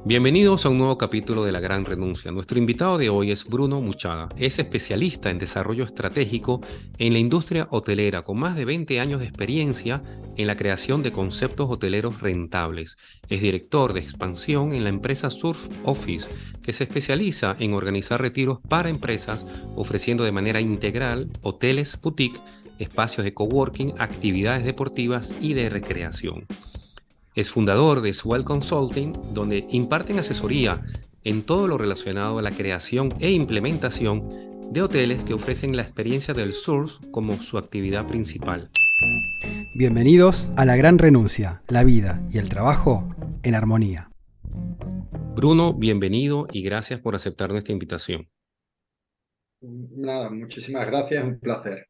Bienvenidos a un nuevo capítulo de La Gran Renuncia. Nuestro invitado de hoy es Bruno Muchaga. Es especialista en desarrollo estratégico en la industria hotelera, con más de 20 años de experiencia en la creación de conceptos hoteleros rentables. Es director de expansión en la empresa Surf Office, que se especializa en organizar retiros para empresas, ofreciendo de manera integral hoteles boutique, espacios de coworking, actividades deportivas y de recreación. Es fundador de Swell Consulting, donde imparten asesoría en todo lo relacionado a la creación e implementación de hoteles que ofrecen la experiencia del surf como su actividad principal. Bienvenidos a La Gran Renuncia, la vida y el trabajo en armonía. Bruno, bienvenido y gracias por aceptar nuestra invitación. Nada, muchísimas gracias, un placer.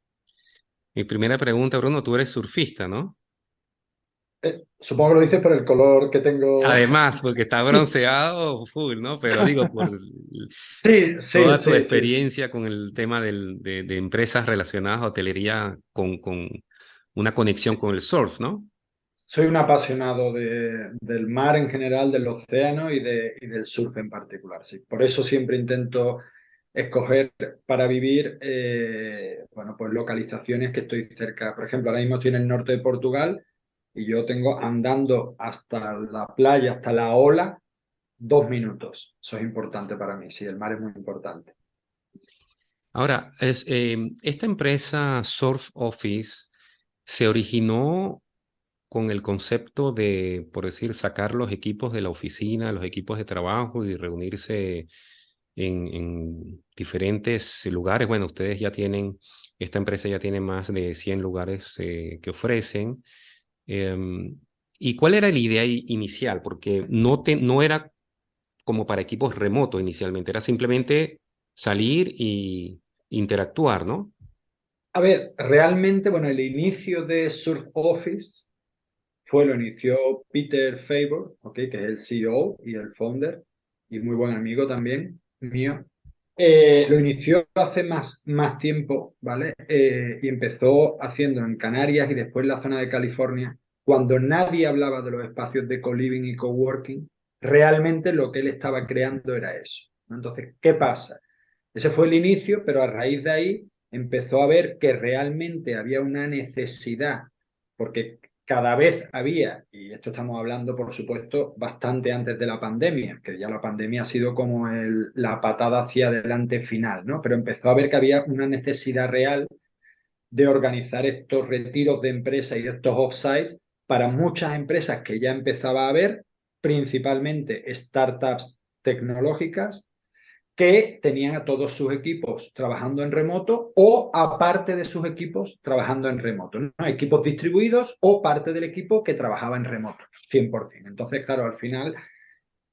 Mi primera pregunta, Bruno, tú eres surfista, ¿no? Supongo que lo dices por el color que tengo. Además, porque está bronceado full, ¿no? Pero digo, por Sí, sí, toda tu sí, sí, sí. experiencia con el tema de empresas relacionadas a hotelería con una conexión Sí, con el surf, ¿no? soy un apasionado del mar en general, del océano y del surf en particular. Sí. Por eso siempre intento escoger para vivir, bueno, pues localizaciones que estoy cerca. Por ejemplo, ahora mismo estoy en el norte de Portugal y yo tengo andando hasta la playa, hasta la ola, 2 minutos. Eso es importante para mí. Sí, el mar es muy importante. Ahora, esta empresa Surf Office se originó con el concepto de, por decir, sacar los equipos de la oficina, los equipos de trabajo y reunirse en diferentes lugares. Bueno, ustedes ya tienen, esta empresa ya tiene más de 100 lugares que ofrecen. Em, ¿Y cuál era la idea inicial? Porque no era como para equipos remotos inicialmente, era simplemente salir y interactuar, ¿no? A ver, realmente, bueno, el inicio de Surf Office lo inició Peter Favor, ¿ok? Que es el CEO y el founder, y muy buen amigo también mío. Lo inició hace más tiempo, ¿vale? Y empezó haciendo en Canarias y después en la zona de California, cuando nadie hablaba de los espacios de co-living y coworking, realmente lo que él estaba creando era eso, ¿no? Entonces, ¿qué pasa? Ese fue el inicio, pero a raíz de ahí empezó a ver que realmente había una necesidad, porque cada vez había, y esto estamos hablando, por supuesto, bastante antes de la pandemia, que ya la pandemia ha sido como la patada hacia adelante final, ¿no? Pero empezó a ver que había una necesidad real de organizar estos retiros de empresa y estos offsites para muchas empresas que ya empezaba a haber, principalmente startups tecnológicas que tenían a todos sus equipos trabajando en remoto o aparte de sus equipos trabajando en remoto, ¿no? Equipos distribuidos o parte del equipo que trabajaba en remoto, 100%. Entonces, claro, al final,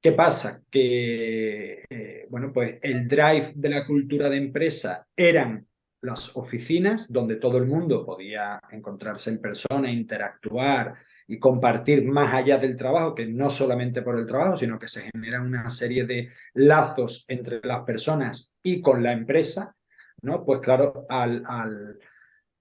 ¿qué pasa? Que, bueno, pues el drive de la cultura de empresa eran las oficinas donde todo el mundo podía encontrarse en persona, interactuar y compartir más allá del trabajo, que no solamente por el trabajo, sino que se generan una serie de lazos entre las personas y con la empresa, ¿no? Pues claro,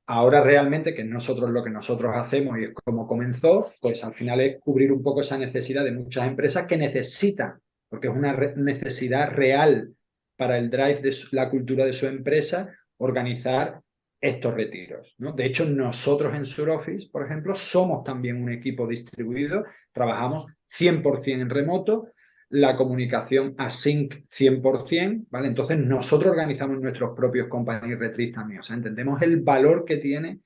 ahora realmente, que nosotros lo que nosotros hacemos y es como comenzó, pues al final es cubrir un poco esa necesidad de muchas empresas que necesitan, porque es una necesidad real para el drive de la cultura de su empresa, organizar estos retiros, ¿no? De hecho, nosotros en Suroffice, por ejemplo, somos también un equipo distribuido, trabajamos 100% en remoto, la comunicación async 100%, ¿vale? Entonces nosotros organizamos nuestros propios company retreats también, o sea, entendemos el valor que tiene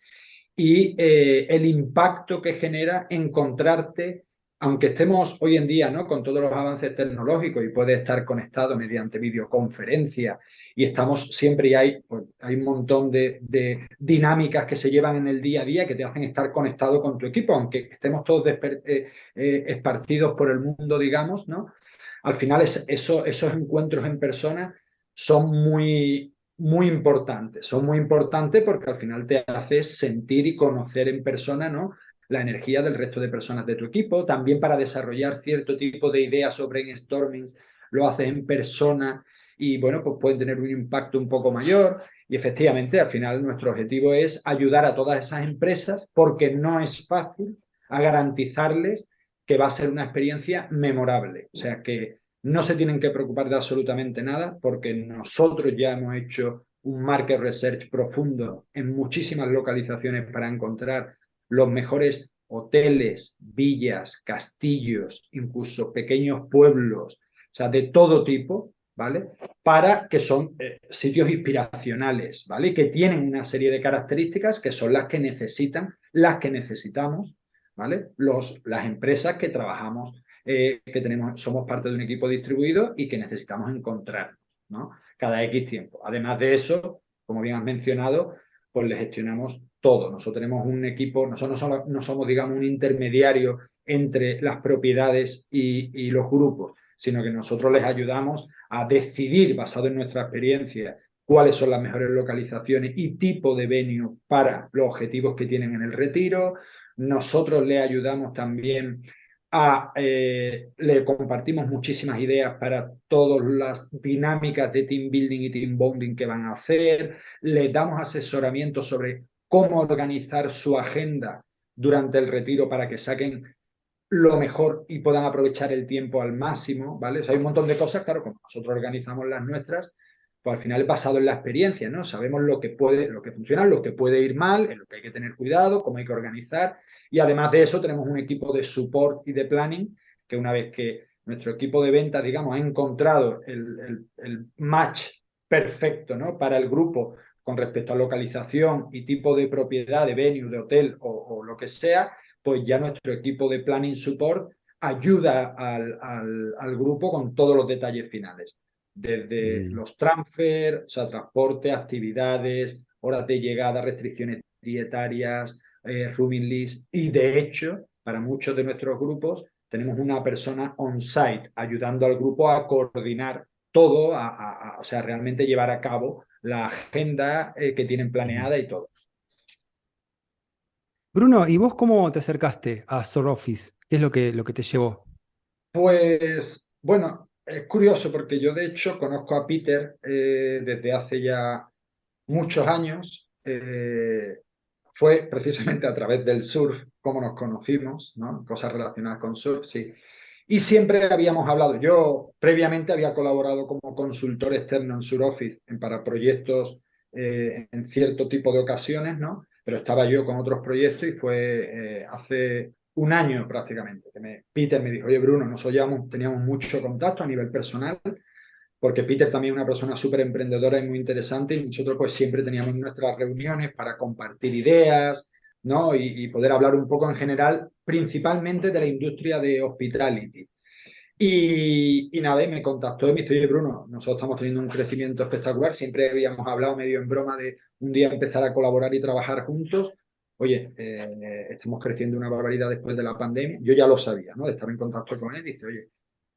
y el impacto que genera encontrarte, aunque estemos hoy en día, ¿no? Con todos los avances tecnológicos y puedes estar conectado mediante videoconferencia y estamos siempre y hay un montón de dinámicas que se llevan en el día a día que te hacen estar conectado con tu equipo, aunque estemos todos esparcidos por el mundo, digamos, ¿no? Al final esos encuentros en persona son muy importantes. Son muy importantes porque al final te haces sentir y conocer en persona, ¿no? La energía del resto de personas de tu equipo. También para desarrollar cierto tipo de ideas sobre brainstormings lo haces en persona y bueno, pues pueden tener un impacto un poco mayor. Y efectivamente, al final nuestro objetivo es ayudar a todas esas empresas porque no es fácil a garantizarles que va a ser una experiencia memorable. O sea, no se tienen que preocupar de absolutamente nada porque nosotros ya hemos hecho un market research profundo en muchísimas localizaciones para encontrar los mejores hoteles, villas, castillos, incluso pequeños pueblos, o sea, de todo tipo, ¿vale? Para que son sitios inspiracionales, ¿vale? Y que tienen una serie de características que son las que necesitan, las que necesitamos, ¿vale? Las empresas que trabajamos, que tenemos, somos parte de un equipo distribuido y que necesitamos encontrarnos, ¿no? Cada X tiempo. Además de eso, como bien has mencionado, pues le gestionamos todo. Nosotros tenemos un equipo, nosotros no somos, digamos, un intermediario entre las propiedades y los grupos, sino que nosotros les ayudamos a decidir, basado en nuestra experiencia, cuáles son las mejores localizaciones y tipo de venue para los objetivos que tienen en el retiro. Nosotros les ayudamos también le compartimos muchísimas ideas para todas las dinámicas de team building y team bonding que van a hacer, les damos asesoramiento sobre cómo organizar su agenda durante el retiro para que saquen lo mejor y puedan aprovechar el tiempo al máximo, ¿vale? O sea, hay un montón de cosas, claro, como nosotros organizamos las nuestras, pues al final es basado en la experiencia, ¿no? Sabemos lo que funciona, lo que puede ir mal, en lo que hay que tener cuidado, cómo hay que organizar, y además de eso tenemos un equipo de support y de planning, que una vez que nuestro equipo de ventas, digamos, ha encontrado el match perfecto, ¿no? Para el grupo con respecto a localización y tipo de propiedad, de venue, de hotel o lo que sea, pues ya nuestro equipo de Planning Support ayuda al grupo con todos los detalles finales, desde los transfer, o sea, transporte, actividades, horas de llegada, restricciones dietarias, rooming list, y de hecho, para muchos de nuestros grupos, tenemos una persona on-site ayudando al grupo a coordinar todo, o sea, realmente llevar a cabo la agenda que tienen planeada y todo. Bruno, ¿y vos cómo te acercaste a Sor Office? ¿Qué es lo que te llevó? Pues bueno, es curioso porque yo de hecho conozco a Peter desde hace ya muchos años. Fue precisamente a través del surf como nos conocimos, ¿no? Cosas relacionadas con surf, sí. Y siempre habíamos hablado. Yo previamente había colaborado como consultor externo en SurOffice para proyectos en cierto tipo de ocasiones, ¿no? Pero estaba yo con otros proyectos y fue hace un año prácticamente que Peter me dijo, oye Bruno, teníamos mucho contacto a nivel personal, porque Peter también es una persona súper emprendedora y muy interesante y nosotros pues siempre teníamos nuestras reuniones para compartir ideas, ¿no? Y poder hablar un poco en general, principalmente de la industria de hospitality. Y nada, y me contactó y me dijo, oye Bruno, nosotros estamos teniendo un crecimiento espectacular, siempre habíamos hablado medio en broma de un día empezar a colaborar y trabajar juntos. Oye, estamos creciendo una barbaridad después de la pandemia. Yo ya lo sabía, ¿no? De estar en contacto con él. Dice, oye,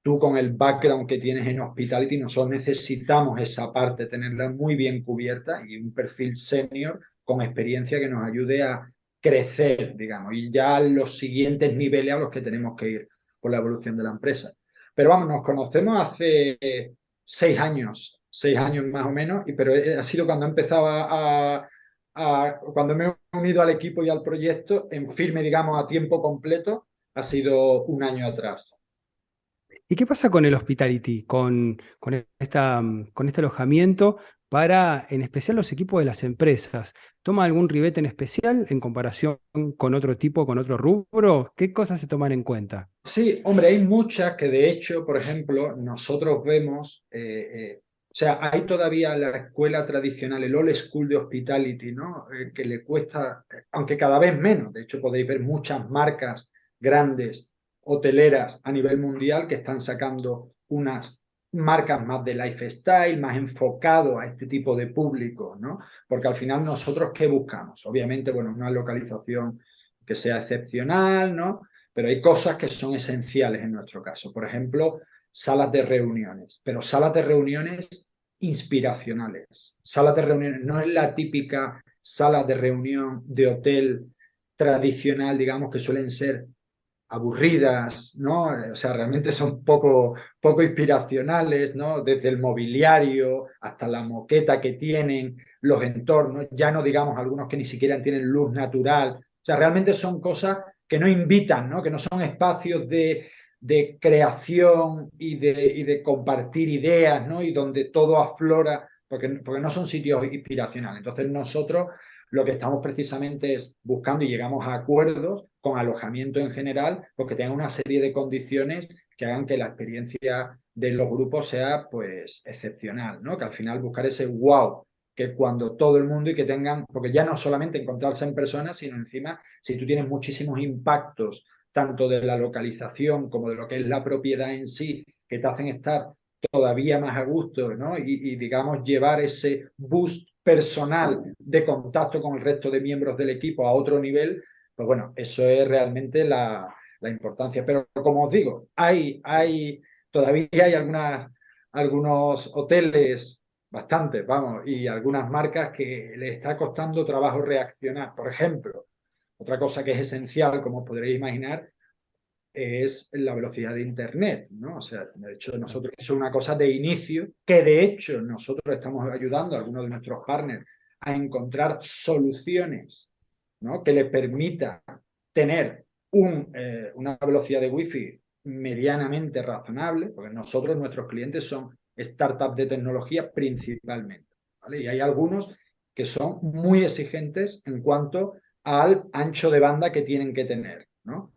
tú con el background que tienes en hospitality, nosotros necesitamos esa parte, tenerla muy bien cubierta y un perfil senior con experiencia que nos ayude a crecer, digamos, y ya los siguientes niveles a los que tenemos que ir por la evolución de la empresa. Pero vamos, nos conocemos hace 6 años más o menos, pero ha sido cuando empezaba cuando me he unido al equipo y al proyecto en firme, digamos, a tiempo completo, ha sido un año atrás. ¿Y qué pasa con el hospitality, con este alojamiento para, en especial, los equipos de las empresas? ¿Toma algún ribete en especial en comparación con otro tipo, con otro rubro? ¿Qué cosas se toman en cuenta? Sí, hombre, hay muchas que de hecho, por ejemplo, nosotros vemos, o sea, hay todavía la escuela tradicional, el old school de hospitality, ¿no? Que le cuesta, aunque cada vez menos, de hecho podéis ver muchas marcas grandes, hoteleras a nivel mundial que están sacando unas marcas más de lifestyle, más enfocado a este tipo de público, ¿no? Porque al final nosotros, ¿qué buscamos? Obviamente, bueno, una localización que sea excepcional, ¿no? Pero hay cosas que son esenciales en nuestro caso. Por ejemplo, salas de reuniones, pero salas de reuniones inspiracionales. Salas de reuniones no es la típica sala de reunión de hotel tradicional, digamos, que suelen ser aburridas, ¿no? O sea, realmente son poco inspiracionales, ¿no? Desde el mobiliario hasta la moqueta que tienen, los entornos, ya no digamos algunos que ni siquiera tienen luz natural. O sea, realmente son cosas que no invitan, ¿no? Que no son espacios de creación y de compartir ideas, ¿no? Y donde todo aflora, porque no son sitios inspiracionales. Entonces nosotros lo que estamos precisamente es buscando y llegamos a acuerdos con alojamiento en general, pues que tengan una serie de condiciones que hagan que la experiencia de los grupos sea pues excepcional, ¿no? Que al final buscar ese wow, que cuando todo el mundo y que tengan, porque ya no solamente encontrarse en personas, sino encima, si tú tienes muchísimos impactos, tanto de la localización como de lo que es la propiedad en sí, que te hacen estar todavía más a gusto, ¿no? Y digamos, llevar ese boost personal de contacto con el resto de miembros del equipo a otro nivel, pues bueno, eso es realmente la importancia. Pero como os digo, todavía hay algunos hoteles, bastantes, vamos, y algunas marcas que les está costando trabajo reaccionar. Por ejemplo, otra cosa que es esencial, como os podréis imaginar, es la velocidad de Internet, ¿no? O sea, de hecho, nosotros eso es una cosa de inicio, que de hecho nosotros estamos ayudando a algunos de nuestros partners a encontrar soluciones, ¿no? Que les permita tener una velocidad de Wi-Fi medianamente razonable, porque nosotros, nuestros clientes son startups de tecnología principalmente, ¿vale? Y hay algunos que son muy exigentes en cuanto al ancho de banda que tienen que tener, ¿no?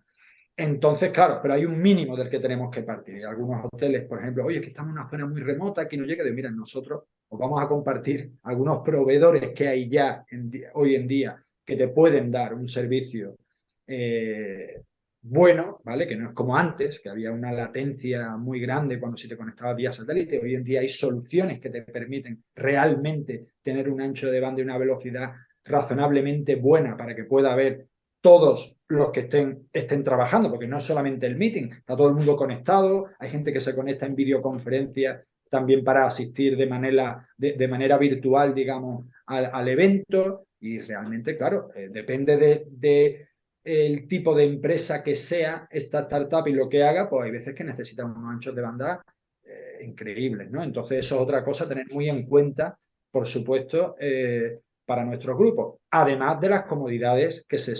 Entonces, claro, pero hay un mínimo del que tenemos que partir. Y algunos hoteles, por ejemplo, oye, es que estamos en una zona muy remota, aquí no llega, de mira, nosotros os vamos a compartir algunos proveedores que hay ya hoy en día que te pueden dar un servicio bueno, ¿vale? Que no es como antes, que había una latencia muy grande cuando se te conectaba vía satélite. Hoy en día hay soluciones que te permiten realmente tener un ancho de banda y una velocidad razonablemente buena para que pueda haber todos los que estén trabajando, porque no es solamente el meeting, está todo el mundo conectado, hay gente que se conecta en videoconferencia también para asistir de manera virtual, digamos, al evento, y realmente, claro, depende de el tipo de empresa que sea esta startup y lo que haga, pues hay veces que necesitan unos anchos de banda increíbles, ¿no? Entonces eso es otra cosa, tener muy en cuenta, por supuesto, para nuestros grupos, además de las comodidades que se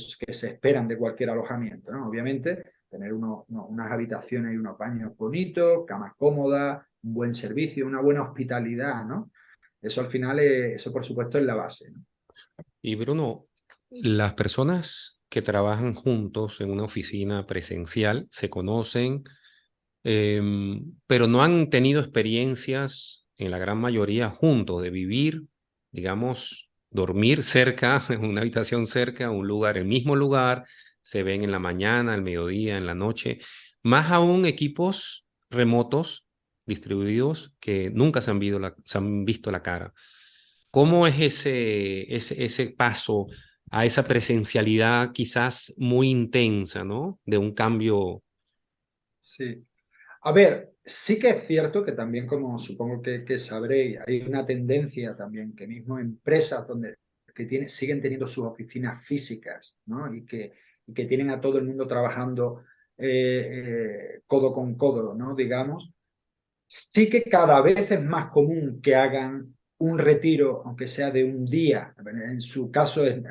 esperan de cualquier alojamiento, ¿no? Obviamente, tener unas habitaciones y unos baños bonitos, camas cómodas, un buen servicio, una buena hospitalidad, ¿no? Eso al final, eso por supuesto es la base, ¿no? Y Bruno, las personas que trabajan juntos en una oficina presencial se conocen, pero no han tenido experiencias, en la gran mayoría, juntos, de vivir, digamos, dormir cerca, en una habitación cerca, un lugar, el mismo lugar, se ven en la mañana, al mediodía, en la noche, más aún equipos remotos, distribuidos, que nunca se han visto la cara. ¿Cómo es ese paso a esa presencialidad quizás muy intensa, ¿no? De un cambio. Sí. A ver, sí que es cierto que también, como supongo que sabréis, hay una tendencia también que mismo empresas siguen teniendo sus oficinas físicas, ¿no? Y que tienen a todo el mundo trabajando codo con codo, ¿no? Digamos, sí que cada vez es más común que hagan un retiro, aunque sea de un día. En su caso es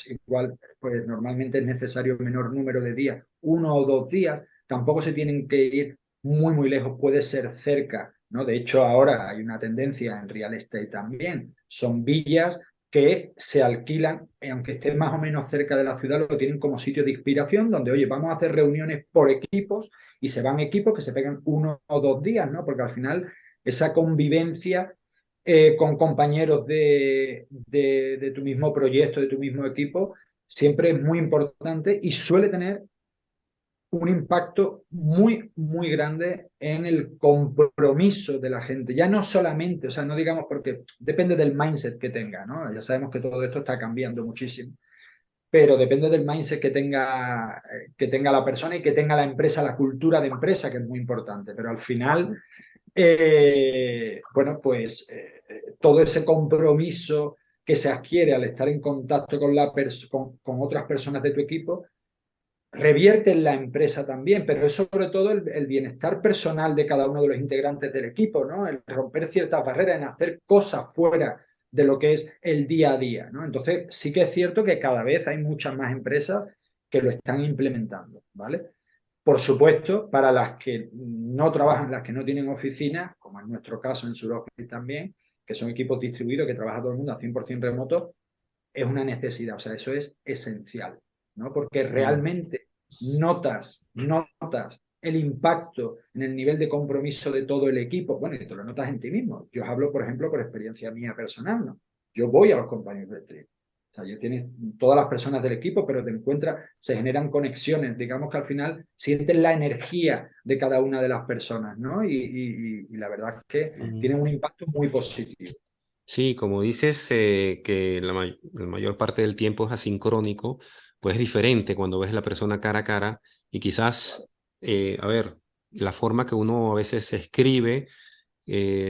igual, pues normalmente es necesario menor número de días, 1 o 2 días. Tampoco se tienen que ir muy, muy lejos, puede ser cerca, ¿no? De hecho, ahora hay una tendencia en real estate también. Son villas que se alquilan, aunque estén más o menos cerca de la ciudad, lo tienen como sitio de inspiración, donde, oye, vamos a hacer reuniones por equipos y se van equipos que se pegan 1 o 2 días, ¿no? Porque al final esa convivencia con compañeros de tu mismo proyecto, de tu mismo equipo, siempre es muy importante y suele tener un impacto muy, muy grande en el compromiso de la gente. Ya no solamente, o sea, no digamos porque depende del mindset que tenga, ¿no? Ya sabemos que todo esto está cambiando muchísimo, pero depende del mindset que tenga la persona y que tenga la empresa, la cultura de empresa, que es muy importante. Pero al final, bueno, pues todo ese compromiso que se adquiere al estar en contacto con otras personas de tu equipo, revierte en la empresa también, pero es sobre todo el bienestar personal de cada uno de los integrantes del equipo, ¿no? El romper ciertas barreras, en hacer cosas fuera de lo que es el día a día, ¿no? Entonces, sí que es cierto que cada vez hay muchas más empresas que lo están implementando, ¿vale? Por supuesto, para las que no trabajan, las que no tienen oficina, como en nuestro caso en SurOffice también, que son equipos distribuidos, que trabaja todo el mundo a 100% remoto, es una necesidad, o sea, eso es esencial, ¿no? Porque realmente notas el impacto en el nivel de compromiso de todo el equipo. Bueno, y te lo notas en ti mismo. Yo os hablo, por ejemplo, por experiencia mía personal, ¿no? Yo voy a los compañeros de street. O sea, yo tienes todas las personas del equipo, pero te encuentras, se generan conexiones, digamos que al final sientes la energía de cada una de las personas, ¿no? Y la verdad es que tienen un impacto muy positivo. Sí, como dices, que la mayor parte del tiempo es asincrónico, pues es diferente cuando ves a la persona cara a cara y quizás, a ver, la forma que uno a veces se escribe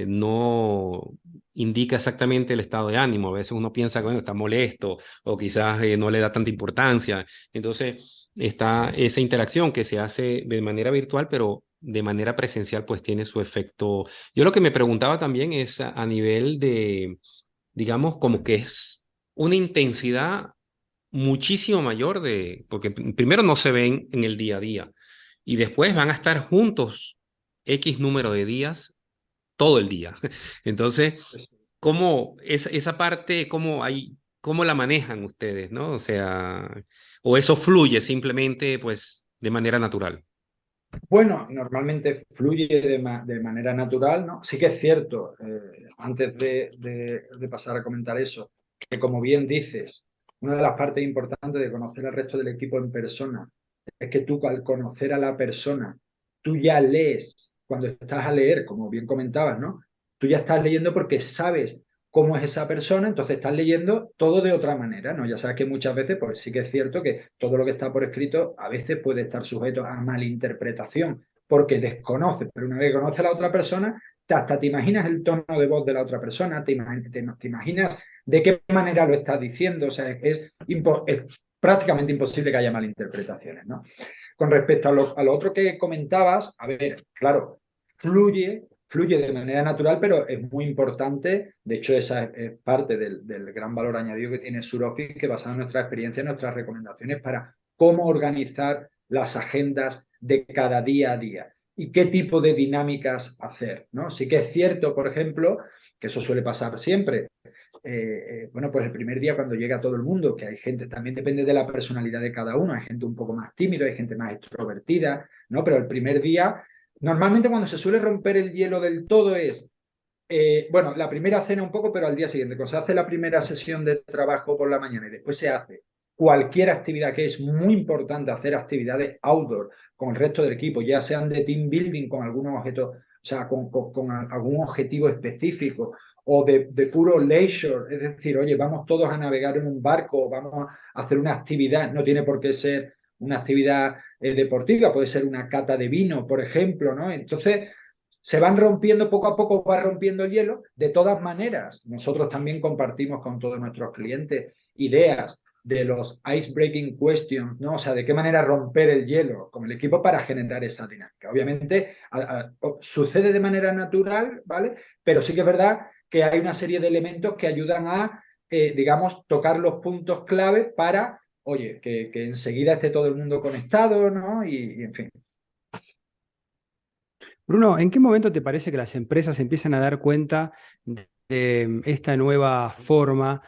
no indica exactamente el estado de ánimo. A veces uno piensa que bueno, está molesto o quizás no le da tanta importancia. Entonces, está esa interacción que se hace de manera virtual, pero de manera presencial, pues tiene su efecto. Yo lo que me preguntaba también es a nivel de, digamos, como que es una intensidad muchísimo mayor porque primero no se ven en el día a día y después van a estar juntos X número de días todo el día. Entonces, ¿cómo esa parte, cómo la manejan ustedes, ¿no? O sea, o eso fluye simplemente, pues, de manera natural. Bueno, normalmente fluye de manera natural, ¿no? Sí que es cierto, antes de pasar a comentar eso, que como bien dices, una de las partes importantes de conocer al resto del equipo en persona es que tú al conocer a la persona, tú ya lees, cuando estás a leer, como bien comentabas, ¿no? Tú ya estás leyendo porque sabes cómo es esa persona, entonces estás leyendo todo de otra manera, ¿no? Ya sabes que muchas veces, pues sí que es cierto que todo lo que está por escrito a veces puede estar sujeto a malinterpretación, porque desconoces, pero una vez que conoces a la otra persona, hasta te imaginas el tono de voz de la otra persona, te imaginas de qué manera lo estás diciendo, o sea, es prácticamente imposible que haya malinterpretaciones, ¿no? Con respecto a lo otro que comentabas, a ver, claro, fluye de manera natural, pero es muy importante. De hecho, esa es parte del gran valor añadido que tiene SurOffice, que basado en nuestra experiencia, en nuestras recomendaciones para cómo organizar las agendas de cada día a día y qué tipo de dinámicas hacer, ¿no? Sí que es cierto, por ejemplo, que eso suele pasar siempre. Bueno, pues el primer día cuando llega todo el mundo, que hay gente, también depende de la personalidad de cada uno, hay gente un poco más tímida, hay gente más extrovertida, ¿no? Pero el primer día, normalmente cuando se suele romper el hielo del todo es, bueno, la primera cena un poco, pero al día siguiente, cuando se hace la primera sesión de trabajo por la mañana y después se hace cualquier actividad, que es muy importante hacer actividades outdoor con el resto del equipo, ya sean de team building con algunos objetos, o sea, con algún objetivo específico o de puro leisure, es decir, oye, vamos todos a navegar en un barco, vamos a hacer una actividad, no tiene por qué ser una actividad deportiva, puede ser una cata de vino, por ejemplo, ¿no? Entonces, se van rompiendo, poco a poco va rompiendo el hielo. De todas maneras, nosotros también compartimos con todos nuestros clientes ideas de los ice-breaking questions, ¿no? O sea, de qué manera romper el hielo con el equipo para generar esa dinámica. Obviamente, sucede de manera natural, ¿vale? Pero sí que es verdad que hay una serie de elementos que ayudan a, digamos, tocar los puntos clave para, oye, que enseguida esté todo el mundo conectado, ¿no? Y en fin. Bruno, ¿en qué momento te parece que las empresas empiezan a dar cuenta de esta nueva forma,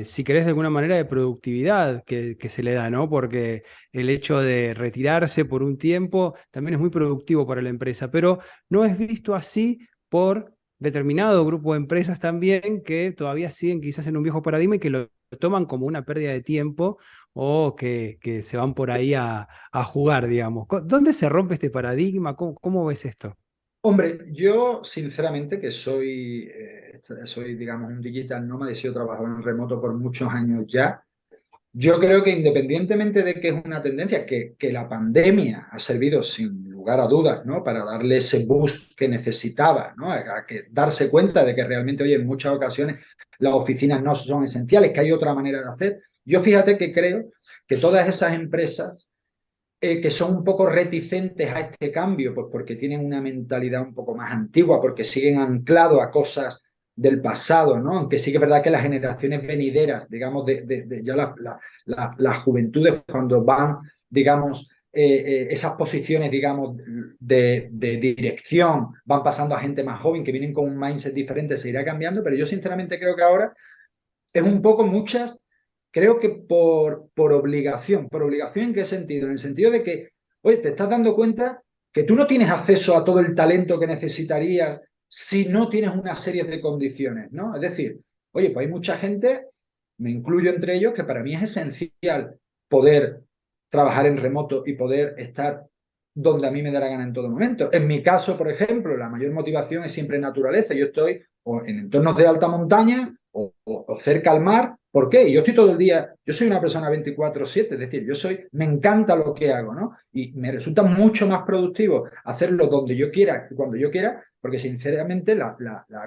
si querés de alguna manera, de productividad que se le da, ¿no? Porque el hecho de retirarse por un tiempo también es muy productivo para la empresa, pero no es visto así por determinado grupo de empresas también que todavía siguen quizás en un viejo paradigma y que lo toman como una pérdida de tiempo o que se van por ahí a jugar, digamos. ¿Dónde se rompe este paradigma? ¿Cómo ves esto? Hombre, yo sinceramente que soy, digamos, un digital nómada y he sido trabajador en remoto por muchos años ya. Yo creo que independientemente de que es una tendencia, que la pandemia ha servido sin lugar a dudas, ¿no? Para darle ese boost que necesitaba, ¿no? A que darse cuenta de que realmente hoy en muchas ocasiones las oficinas no son esenciales, que hay otra manera de hacer. Yo fíjate que creo que todas esas empresas que son un poco reticentes a este cambio, pues porque tienen una mentalidad un poco más antigua, porque siguen anclados a cosas del pasado, ¿no? Aunque sí que es verdad que las generaciones venideras, digamos, ya las juventudes cuando van, digamos, esas posiciones, digamos, de dirección van pasando a gente más joven que vienen con un mindset diferente, se irá cambiando, pero yo sinceramente creo que ahora es un poco muchas, creo que por obligación. ¿Por obligación en qué sentido? En el sentido de que, oye, te estás dando cuenta que tú no tienes acceso a todo el talento que necesitarías si no tienes una serie de condiciones, ¿no? Es decir, oye, pues hay mucha gente, me incluyo entre ellos, que para mí es esencial poder trabajar en remoto y poder estar donde a mí me dé la gana en todo momento. En mi caso, por ejemplo, la mayor motivación es siempre naturaleza. Yo estoy o en entornos de alta montaña o cerca al mar. ¿Por qué? Yo estoy todo el día, yo soy una persona 24/7, es decir, me encanta lo que hago, ¿no? Y me resulta mucho más productivo hacerlo donde yo quiera, cuando yo quiera, porque sinceramente la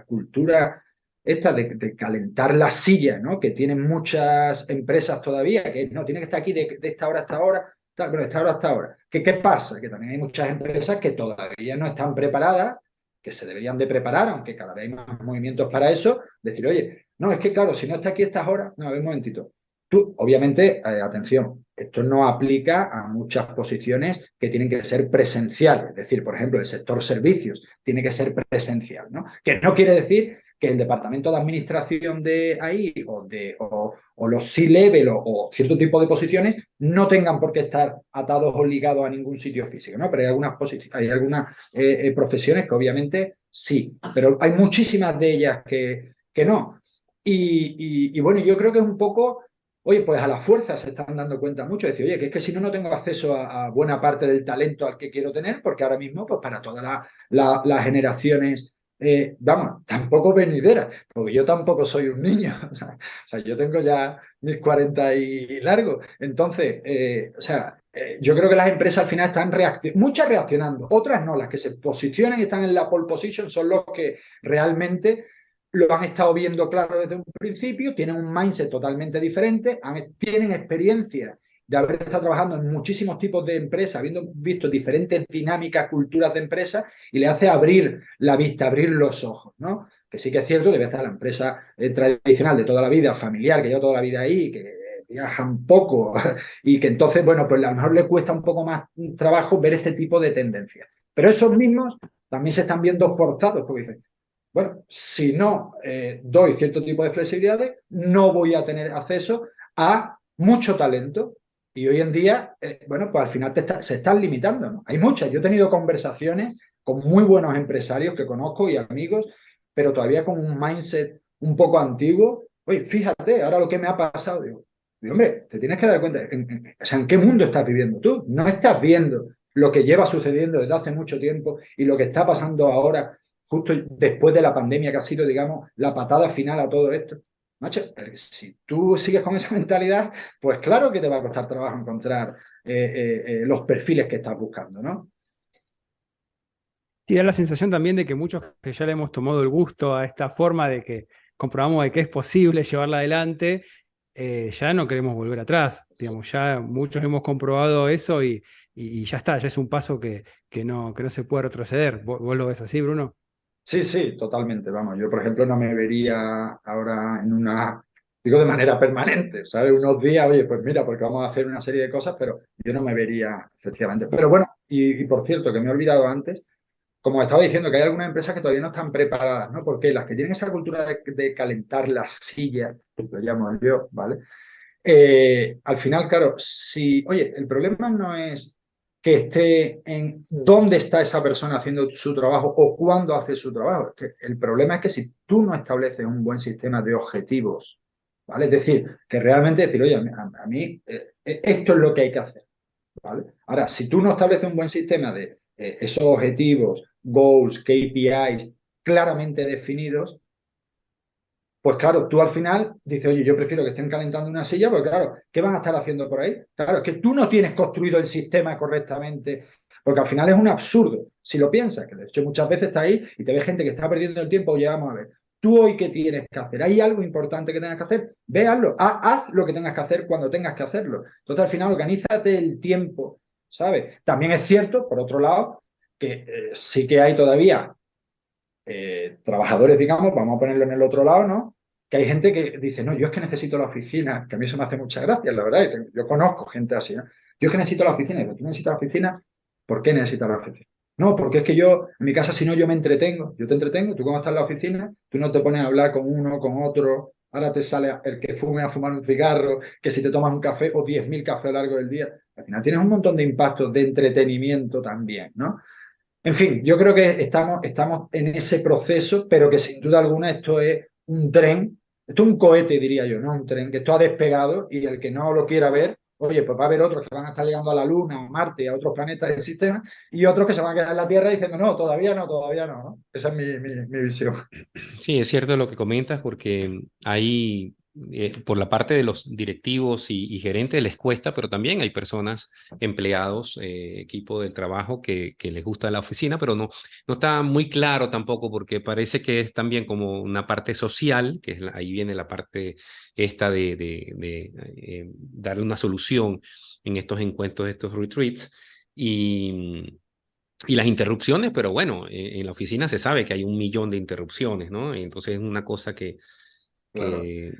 cultura esta de calentar la silla, ¿no? Que tienen muchas empresas todavía, que no, tiene que estar aquí de esta hora a esta hora, bueno, de esta hora hasta ahora. ¿Qué pasa? Que también hay muchas empresas que todavía no están preparadas, que se deberían de preparar, aunque cada vez hay más movimientos para eso, decir, oye, no, es que claro, si no está aquí a estas horas, no, a ver un momentito. Tú, obviamente, atención, esto no aplica a muchas posiciones que tienen que ser presenciales, es decir, por ejemplo, el sector servicios tiene que ser presencial, ¿no? Que no quiere decir que el departamento de administración de ahí o los C-level o cierto tipo de posiciones no tengan por qué estar atados o ligados a ningún sitio físico, ¿no? Pero hay algunas profesiones que obviamente sí, pero hay muchísimas de ellas que no. Y bueno, yo creo que es un poco, oye, pues a la fuerza se están dando cuenta mucho, de decir, oye, que es que si no, no tengo acceso a buena parte del talento al que quiero tener, porque ahora mismo, pues para todas las generaciones vamos, tampoco venideras, porque yo tampoco soy un niño, o sea, yo tengo ya mis 40 y largo, entonces, yo creo que las empresas al final están muchas reaccionando, otras no, las que se posicionan y están en la pole position son los que realmente lo han estado viendo claro desde un principio, tienen un mindset totalmente diferente, tienen experiencia de haber estado trabajando en muchísimos tipos de empresas, habiendo visto diferentes dinámicas, culturas de empresas, y le hace abrir la vista, abrir los ojos, ¿no? Que sí que es cierto, debe estar la empresa tradicional de toda la vida, familiar, que lleva toda la vida ahí, que viajan poco y que entonces, bueno, pues a lo mejor le cuesta un poco más trabajo ver este tipo de tendencias. Pero esos mismos también se están viendo forzados, porque dicen, bueno, si no doy cierto tipo de flexibilidades, no voy a tener acceso a mucho talento. Y hoy en día, bueno, pues al final se están limitando, ¿no? Hay muchas. Yo he tenido conversaciones con muy buenos empresarios que conozco y amigos, pero todavía con un mindset un poco antiguo. Oye, fíjate, ahora lo que me ha pasado, digo, hombre, te tienes que dar cuenta, o sea, ¿en qué mundo estás viviendo tú? No estás viendo lo que lleva sucediendo desde hace mucho tiempo y lo que está pasando ahora, justo después de la pandemia, que ha sido, digamos, la patada final a todo esto. Macho, si tú sigues con esa mentalidad, pues claro que te va a costar trabajo encontrar los perfiles que estás buscando, ¿no? Sí, da la sensación también de que muchos que ya le hemos tomado el gusto a esta forma de que comprobamos de que es posible llevarla adelante, ya no queremos volver atrás. Digamos, ya muchos hemos comprobado eso y ya está, ya es un paso que no se puede retroceder. ¿Vos lo ves así, Bruno? Sí, sí, totalmente. Vamos, yo por ejemplo no me vería ahora digo de manera permanente, ¿sabes? Unos días, oye, pues mira, porque vamos a hacer una serie de cosas, pero yo no me vería efectivamente. Pero bueno, y por cierto, que me he olvidado antes, como estaba diciendo, que hay algunas empresas que todavía no están preparadas, ¿no? Porque las que tienen esa cultura de calentar las sillas, lo llamo yo, ¿vale? Al final, claro, oye, el problema no es que esté en dónde está esa persona haciendo su trabajo o cuándo hace su trabajo. El problema es que si tú no estableces un buen sistema de objetivos, ¿vale? Es decir, que realmente decir, oye, a mí esto es lo que hay que hacer, ¿vale? Ahora, si tú no estableces un buen sistema de esos objetivos, goals, KPIs claramente definidos, pues claro, tú al final dices, oye, yo prefiero que estén calentando una silla, porque claro, ¿qué van a estar haciendo por ahí? Claro, es que tú no tienes construido el sistema correctamente, porque al final es un absurdo, si lo piensas, que de hecho muchas veces está ahí y te ves gente que está perdiendo el tiempo, oye, vamos a ver, tú hoy qué tienes que hacer, hay algo importante que tengas que hacer, ve, hazlo, haz lo que tengas que hacer cuando tengas que hacerlo. Entonces al final organízate el tiempo, ¿sabes? También es cierto, por otro lado, que sí que hay todavía trabajadores, digamos, vamos a ponerlo en el otro lado, ¿no? Que hay gente que dice, no, yo es que necesito la oficina, que a mí eso me hace mucha gracia, la verdad, yo conozco gente así, ¿no? yo es que necesito la oficina. Y digo, ¿tú necesitas la oficina? ¿Por qué necesitas la oficina? No, porque es que yo, en mi casa, si no, yo me entretengo. Yo te entretengo, tú cuando estás en la oficina, tú no te pones a hablar con uno, con otro. Ahora te sale el que fume a fumar un cigarro, que si te tomas un café o 10.000 cafés a lo largo del día. Al final tienes un montón de impactos de entretenimiento también, ¿no? En fin, yo creo que estamos en ese proceso, pero que sin duda alguna esto es un tren, esto es un cohete, diría yo, no un tren, que esto ha despegado y el que no lo quiera ver, oye, pues va a haber otros que van a estar llegando a la Luna, a Marte, a otros planetas del sistema, y otros que se van a quedar en la Tierra diciendo, no, todavía no, todavía no, ¿no? Esa es mi visión. Sí, es cierto lo que comentas porque hay, por la parte de los directivos y gerentes les cuesta, pero también hay personas, empleados, equipo del trabajo que les gusta la oficina, pero no está muy claro tampoco porque parece que es también como una parte social, que es ahí viene la parte esta de darle una solución en estos encuentros, estos retreats. Y las interrupciones, pero bueno, en la oficina se sabe que hay 1 millón de interrupciones, ¿no? Y entonces es una cosa Claro, que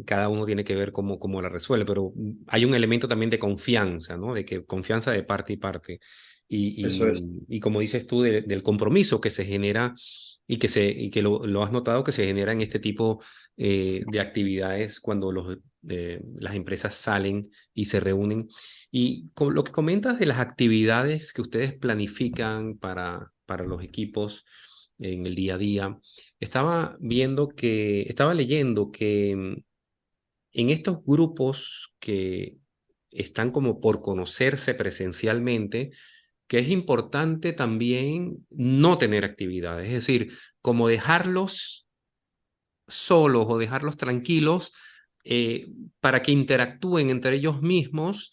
cada uno tiene que ver cómo la resuelve, pero hay un elemento también de confianza, ¿no? De que confianza de parte y parte. eso es. Y como dices tú, del compromiso que se genera y que lo has notado que se genera en este tipo de actividades cuando las empresas salen y se reúnen. Y con lo que comentas de las actividades que ustedes planifican para los equipos en el día a día, estaba leyendo que en estos grupos que están como por conocerse presencialmente, que es importante también no tener actividades, es decir, como dejarlos solos o dejarlos tranquilos eh, para que interactúen entre ellos mismos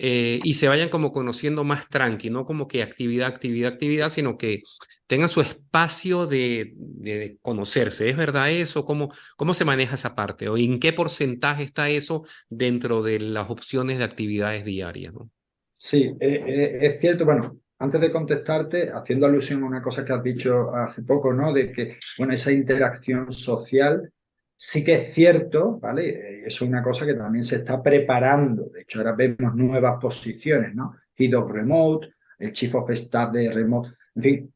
y se vayan como conociendo más tranqui, no como que actividad, actividad, actividad, sino que tengan su espacio de conocerse. ¿Es verdad eso? ¿Cómo se maneja esa parte? ¿O en qué porcentaje está eso dentro de las opciones de actividades diarias, ¿no? Sí, es cierto. Bueno, antes de contestarte, haciendo alusión a una cosa que has dicho hace poco, ¿no? De que, bueno, esa interacción social sí que es cierto, ¿vale? Eso es una cosa que también se está preparando. De hecho, ahora vemos nuevas posiciones, ¿no? Head of Remote, el Chief of Staff de Remote, en fin,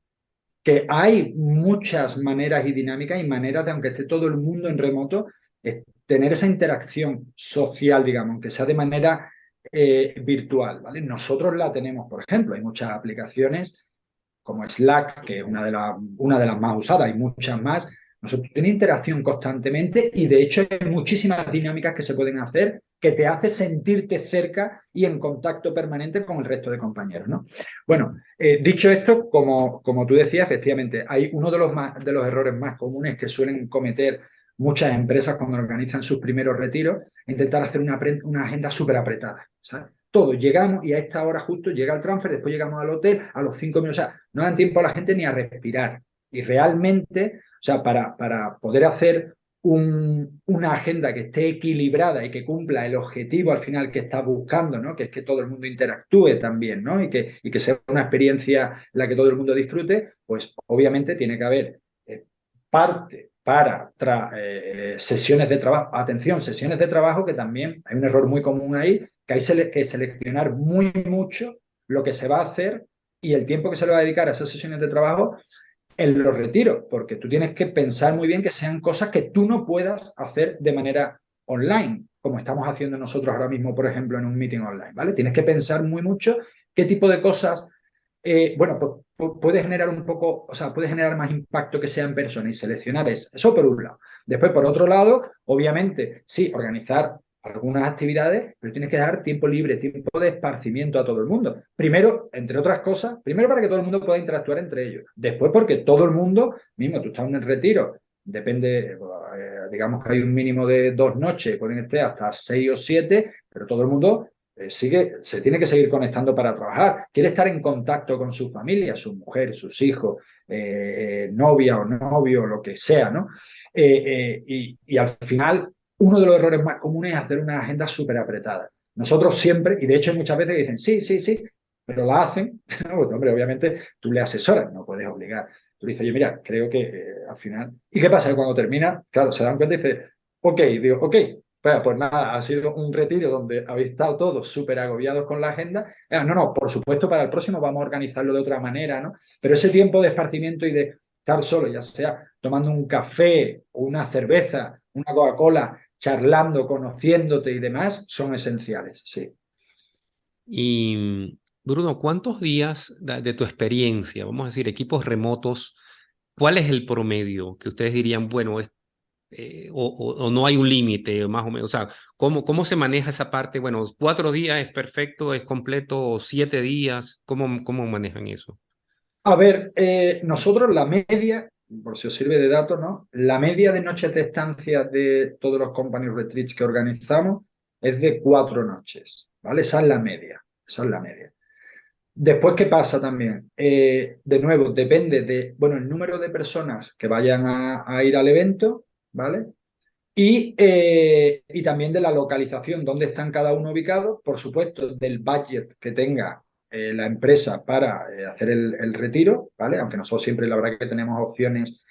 que hay muchas maneras y dinámicas y maneras de, aunque esté todo el mundo en remoto, tener esa interacción social, digamos, aunque sea de manera virtual, ¿vale? Nosotros la tenemos, por ejemplo, hay muchas aplicaciones como Slack, que es una de las más usadas, hay muchas más. Nosotros tenemos interacción constantemente y de hecho hay muchísimas dinámicas que se pueden hacer que te hace sentirte cerca y en contacto permanente con el resto de compañeros, ¿no? Bueno, dicho esto, como tú decías, efectivamente, hay uno de los errores más comunes que suelen cometer muchas empresas cuando organizan sus primeros retiros, intentar hacer una agenda súper apretada, ¿sabes? Todos llegamos y a esta hora justo llega el transfer, después llegamos al hotel a los 5 minutos, o sea, no dan tiempo a la gente ni a respirar. Y realmente, o sea, para poder hacer una agenda que esté equilibrada y que cumpla el objetivo al final que está buscando, ¿no? Que es que todo el mundo interactúe también, ¿no? Y que sea una experiencia en la que todo el mundo disfrute, pues obviamente tiene que haber parte para sesiones de trabajo. Atención, sesiones de trabajo que también hay un error muy común ahí, que hay que seleccionar muy mucho lo que se va a hacer y el tiempo que se le va a dedicar a esas sesiones de trabajo en los retiros, porque tú tienes que pensar muy bien que sean cosas que tú no puedas hacer de manera online, como estamos haciendo nosotros ahora mismo, por ejemplo, en un meeting online, ¿vale? Tienes que pensar muy mucho qué tipo de cosas, bueno, pues puede generar un poco, o sea, puede generar más impacto que sea en persona y seleccionar eso por un lado. Después, por otro lado, obviamente, sí, organizar algunas actividades, pero tienes que dar tiempo libre, tiempo de esparcimiento a todo el mundo. Primero, entre otras cosas, primero para que todo el mundo pueda interactuar entre ellos. Después porque todo el mundo, mismo tú estás en el retiro, depende, digamos que hay un mínimo de 2 noches, pueden estar hasta 6 o 7, pero todo el mundo se tiene que seguir conectando para trabajar. Quiere estar en contacto con su familia, su mujer, sus hijos, novia o novio, lo que sea, ¿no? Y al final uno de los errores más comunes es hacer una agenda súper apretada. Nosotros siempre, y de hecho muchas veces dicen, sí, sí, sí, pero la hacen, pues, hombre, obviamente tú le asesoras, no puedes obligar. Tú le dices, oye, mira, creo que al final... ¿Y qué pasa? Que cuando termina, claro, se dan cuenta y dice, ok, digo, ok, Pues nada, ha sido un retiro donde habéis estado todos súper agobiados con la agenda. No, no, por supuesto, para el próximo vamos a organizarlo de otra manera, ¿no? Pero ese tiempo de esparcimiento y de estar solo, ya sea tomando un café, una cerveza, una Coca-Cola, charlando, conociéndote y demás, son esenciales, sí. Y Bruno, ¿cuántos días de tu experiencia, vamos a decir, equipos remotos, cuál es el promedio que ustedes dirían, bueno, o no hay un límite, más o menos? O sea, ¿cómo se maneja esa parte? Bueno, 4 días es perfecto, es completo, o 7 días, ¿cómo manejan eso? A ver, nosotros la media, por si os sirve de dato, ¿no? La media de noches de estancia de todos los company retreats que organizamos es de 4 noches, ¿vale? Esa es la media, esa es la media. Después, ¿qué pasa también? De nuevo, depende de, bueno, el número de personas que vayan a ir al evento, ¿vale? Y también de la localización, dónde están cada uno ubicados, por supuesto, del budget que tenga la empresa para hacer el retiro, ¿vale? Aunque nosotros siempre la verdad que tenemos opciones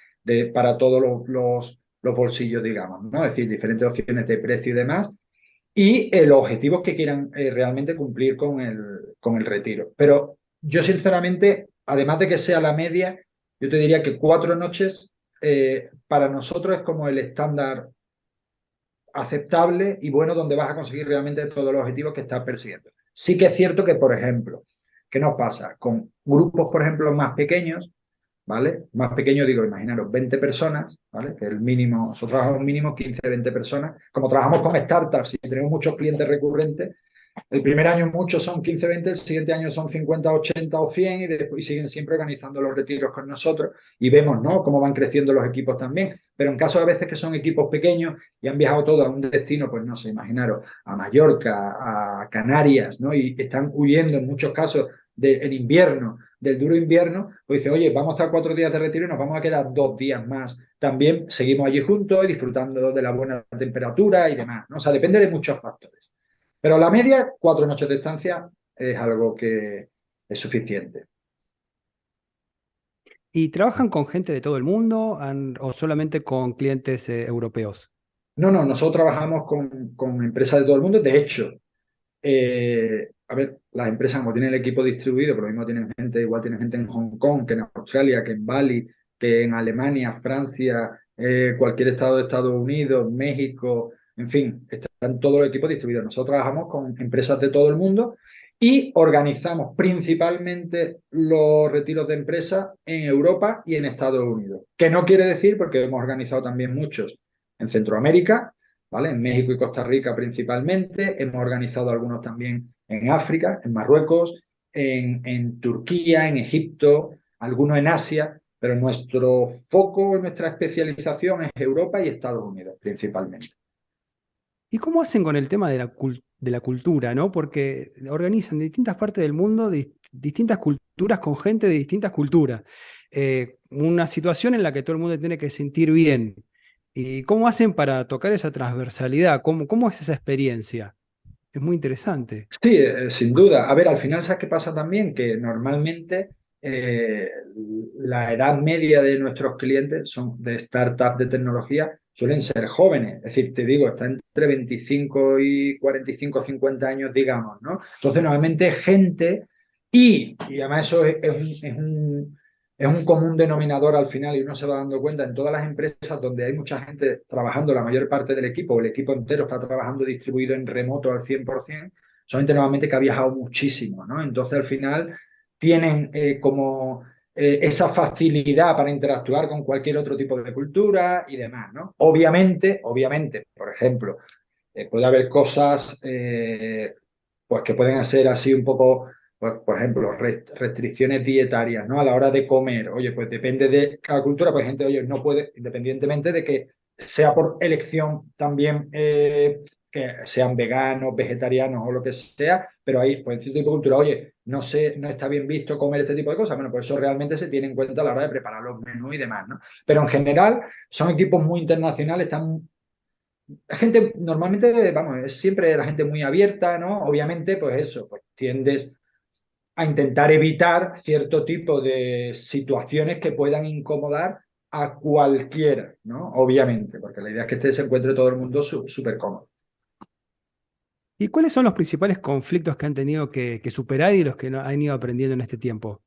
para todos los bolsillos, digamos, ¿no? Es decir, diferentes opciones de precio y demás, y los objetivos que quieran realmente cumplir con el retiro. Pero yo, sinceramente, además de que sea la media, yo te diría que 4 noches para nosotros es como el estándar aceptable y bueno donde vas a conseguir realmente todos los objetivos que estás persiguiendo. Sí que es cierto que, por ejemplo, ¿qué nos pasa? Con grupos, por ejemplo, más pequeños, ¿vale? Más pequeño digo, imaginaros, 20 personas, ¿vale? Que el mínimo, nosotros trabajamos mínimo 15, 20 personas. Como trabajamos con startups y tenemos muchos clientes recurrentes, el primer año muchos son 15, 20, el siguiente año son 50, 80 o 100 y después siguen siempre organizando los retiros con nosotros y vemos, ¿no? Cómo van creciendo los equipos también. Pero en caso a veces que son equipos pequeños y han viajado todos a un destino, pues no sé, imaginaros, a Mallorca, a Canarias, ¿no? Y están huyendo en muchos casos del invierno, del duro invierno, pues dice, oye, vamos a estar 4 días de retiro y nos vamos a quedar 2 días más. También seguimos allí juntos y disfrutando de la buena temperatura y demás, ¿no? O sea, depende de muchos factores. Pero la media, 4 noches de estancia, es algo que es suficiente. ¿Y trabajan con gente de todo el mundo o solamente con clientes europeos? No, no, nosotros trabajamos con empresas de todo el mundo. De hecho, a ver, las empresas como tienen el equipo distribuido, pero lo mismo tienen gente, igual tienen gente en Hong Kong, que en Australia, que en Bali, que en Alemania, Francia, cualquier estado de Estados Unidos, México, en fin, están todos los equipos distribuidos. Nosotros trabajamos con empresas de todo el mundo y organizamos principalmente los retiros de empresas en Europa y en Estados Unidos. Que no quiere decir, porque hemos organizado también muchos en Centroamérica, ¿vale? En México y Costa Rica principalmente. Hemos organizado algunos también en África, en Marruecos, en Turquía, en Egipto, algunos en Asia, pero nuestro foco y nuestra especialización es Europa y Estados Unidos principalmente. ¿Y cómo hacen con el tema de la cultura, ¿no? Porque organizan de distintas partes del mundo distintas culturas con gente de distintas culturas. Una situación en la que todo el mundo tiene que sentir bien. ¿Y cómo hacen para tocar esa transversalidad? ¿Cómo es esa experiencia? Es muy interesante. Sí, sin duda. A ver, al final, ¿sabes qué pasa también? Que normalmente eh, la edad media de nuestros clientes son de startups de tecnología suelen ser jóvenes. Es decir, te digo, está entre 25 y 45, 50 años, digamos, ¿no? Entonces, normalmente gente, y además eso es un común denominador al final y uno se va dando cuenta en todas las empresas donde hay mucha gente trabajando, la mayor parte del equipo, o el equipo entero está trabajando distribuido en remoto al 100%, son gente normalmente que ha viajado muchísimo, ¿no? Entonces al final tienen como esa facilidad para interactuar con cualquier otro tipo de cultura y demás, ¿no? Obviamente, por ejemplo, puede haber cosas pues que pueden ser así un poco, pues, por ejemplo, restricciones dietarias, ¿no? A la hora de comer. Oye, pues depende de cada cultura, pues gente, oye, no puede, independientemente de que sea por elección también que sean veganos, vegetarianos o lo que sea, pero ahí, pues en cierto tipo de cultura, oye, no sé, no está bien visto comer este tipo de cosas. Bueno, pues eso realmente se tiene en cuenta a la hora de preparar los menús y demás, ¿no? Pero en general son equipos muy internacionales, están la gente normalmente, vamos, es siempre la gente muy abierta, ¿no? Obviamente, pues eso, pues tiendes a intentar evitar cierto tipo de situaciones que puedan incomodar a cualquiera, ¿no? Obviamente, porque la idea es que se encuentre todo el mundo súper cómodo. ¿Y cuáles son los principales conflictos que han tenido que superar y los que han ido aprendiendo en este tiempo?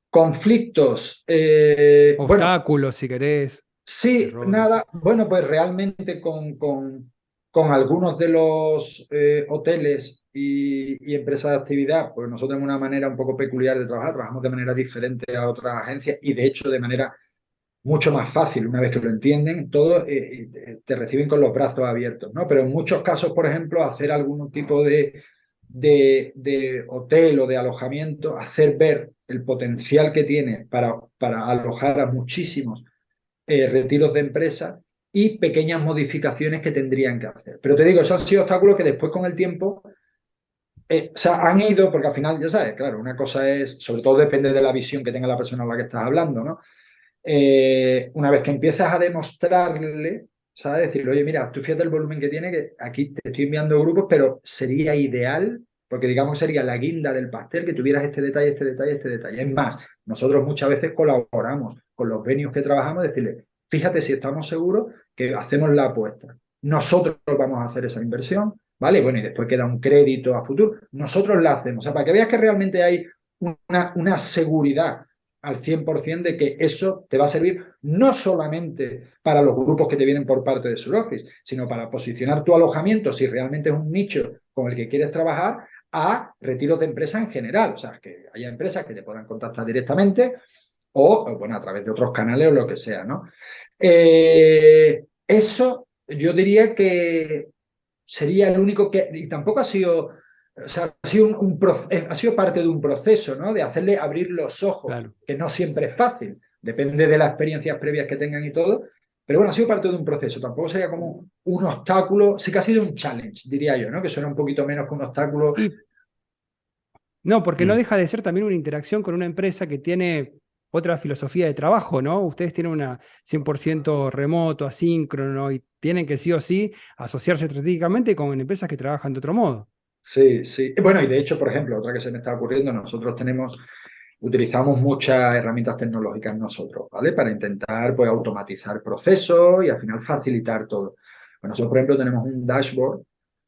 Conflictos, bueno, Obstáculos, si querés, sí, errores. nada, bueno, pues realmente con algunos de los hoteles y empresas de actividad, pues nosotros tenemos una manera un poco peculiar de trabajar, trabajamos de manera diferente a otras agencias y de hecho de manera mucho más fácil, una vez que lo entienden, todo te reciben con los brazos abiertos, ¿no? Pero en muchos casos, por ejemplo, hacer algún tipo de hotel o de alojamiento, hacer ver el potencial que tiene para alojar a muchísimos retiros de empresa y pequeñas modificaciones que tendrían que hacer. Pero te digo, esos han sido obstáculos que después con el tiempo o sea, han ido, porque al final, ya sabes, claro, una cosa es, sobre todo depende de la visión que tenga la persona a la que estás hablando, ¿no? Una vez que empiezas a demostrarle, ¿sabes? Decirle, oye, mira, tú fíjate el volumen que tiene, que aquí te estoy enviando grupos, pero sería ideal, porque digamos sería la guinda del pastel, que tuvieras este detalle, este detalle, este detalle. Es más, nosotros muchas veces colaboramos con los venues que trabajamos, decirle, fíjate si estamos seguros que hacemos la apuesta. Nosotros vamos a hacer esa inversión, ¿vale? Bueno, y después queda un crédito a futuro. Nosotros la hacemos. O sea, para que veas que realmente hay una seguridad al 100% de que eso te va a servir no solamente para los grupos que te vienen por parte de Suroffice, sino para posicionar tu alojamiento, si realmente es un nicho con el que quieres trabajar, a retiros de empresa en general. O sea, que haya empresas que te puedan contactar directamente o bueno, a través de otros canales o lo que sea, ¿no? Eso yo diría que sería el único que, y tampoco ha sido, o sea, ha sido, ha sido parte de un proceso, ¿no? De hacerle abrir los ojos, Claro. que no siempre es fácil, depende de las experiencias previas que tengan y todo, pero bueno, ha sido parte de un proceso, tampoco sería como un obstáculo, sí que ha sido un challenge, diría yo, ¿no? Que suena un poquito menos que un obstáculo. Y no, porque no Mm. deja de ser también una interacción con una empresa que tiene otra filosofía de trabajo, ¿no? Ustedes tienen una 100% remoto, asíncrono, y tienen que sí o sí asociarse estratégicamente con empresas que trabajan de otro modo. Sí, sí. Bueno, y de hecho, por ejemplo, otra que se me está ocurriendo, nosotros utilizamos muchas herramientas tecnológicas nosotros, ¿vale? Para intentar, pues, automatizar procesos y al final facilitar todo. Pues nosotros, por ejemplo, tenemos un dashboard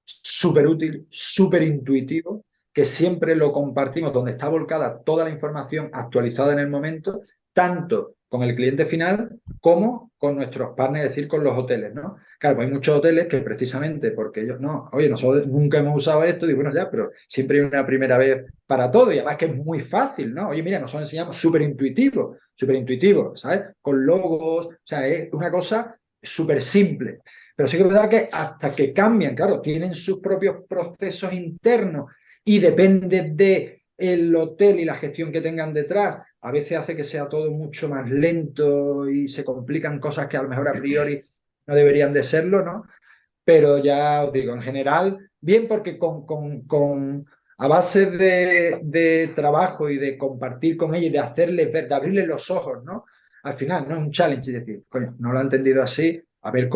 súper útil, súper intuitivo, que siempre lo compartimos, donde está volcada toda la información actualizada en el momento, tanto con el cliente final como con nuestros partners, es decir, con los hoteles, ¿no? Claro, pues hay muchos hoteles que precisamente porque ellos, no, oye, nosotros nunca hemos usado esto, y bueno, ya, pero siempre hay una primera vez para todo, y además que es muy fácil, ¿no? Oye, mira, nosotros enseñamos súper intuitivo, ¿sabes? Con logos, o sea, es una cosa súper simple. Pero sí que es verdad que hasta que cambian, claro, tienen sus propios procesos internos y depende del hotel y la gestión que tengan detrás, a veces hace que sea todo mucho más lento y se complican cosas que a lo mejor a priori no deberían de serlo, ¿no? Pero ya os digo, en general, bien porque a base de trabajo y de compartir con ella y de hacerles ver, de abrirles los ojos, ¿no? Al final, no es un challenge, es decir, coño, no lo he entendido así, a ver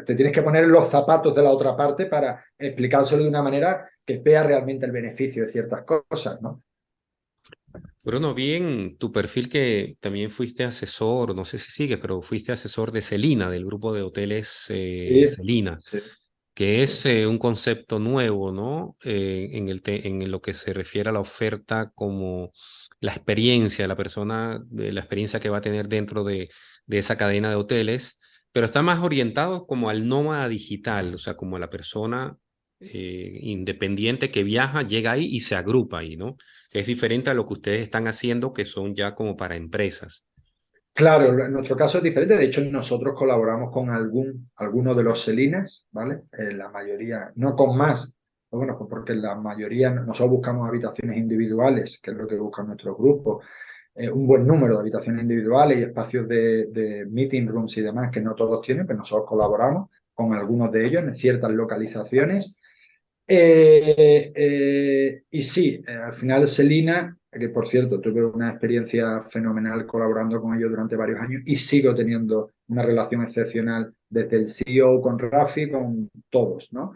te tienes que poner en los zapatos de la otra parte para explicárselo de una manera que vea realmente el beneficio de ciertas cosas, ¿no? Bruno, vi en tu perfil que también fuiste asesor, no sé si sigue, pero fuiste asesor de Celina, del grupo de hoteles Sí, Celina, sí, que sí. es un concepto nuevo, ¿no? En lo que se refiere a la oferta como la experiencia de la persona, la experiencia que va a tener dentro de esa cadena de hoteles, pero está más orientado como al nómada digital, o sea, como a la persona independiente que viaja, llega ahí y se agrupa ahí, ¿no? Que es diferente a lo que ustedes están haciendo, que son ya como para empresas. Claro, en nuestro caso es diferente. De hecho, nosotros colaboramos con alguno de los Celines, ¿vale? La mayoría, no con más, pero bueno, pues porque la mayoría, nosotros buscamos habitaciones individuales, que es lo que buscan nuestros grupos, un buen número de habitaciones individuales y espacios de meeting rooms y demás que no todos tienen, pero nosotros colaboramos con algunos de ellos en ciertas localizaciones. Y sí, al final Selina, que por cierto tuve una experiencia fenomenal colaborando con ellos durante varios años y sigo teniendo una relación excepcional desde el CEO con Rafi, con todos, ¿no?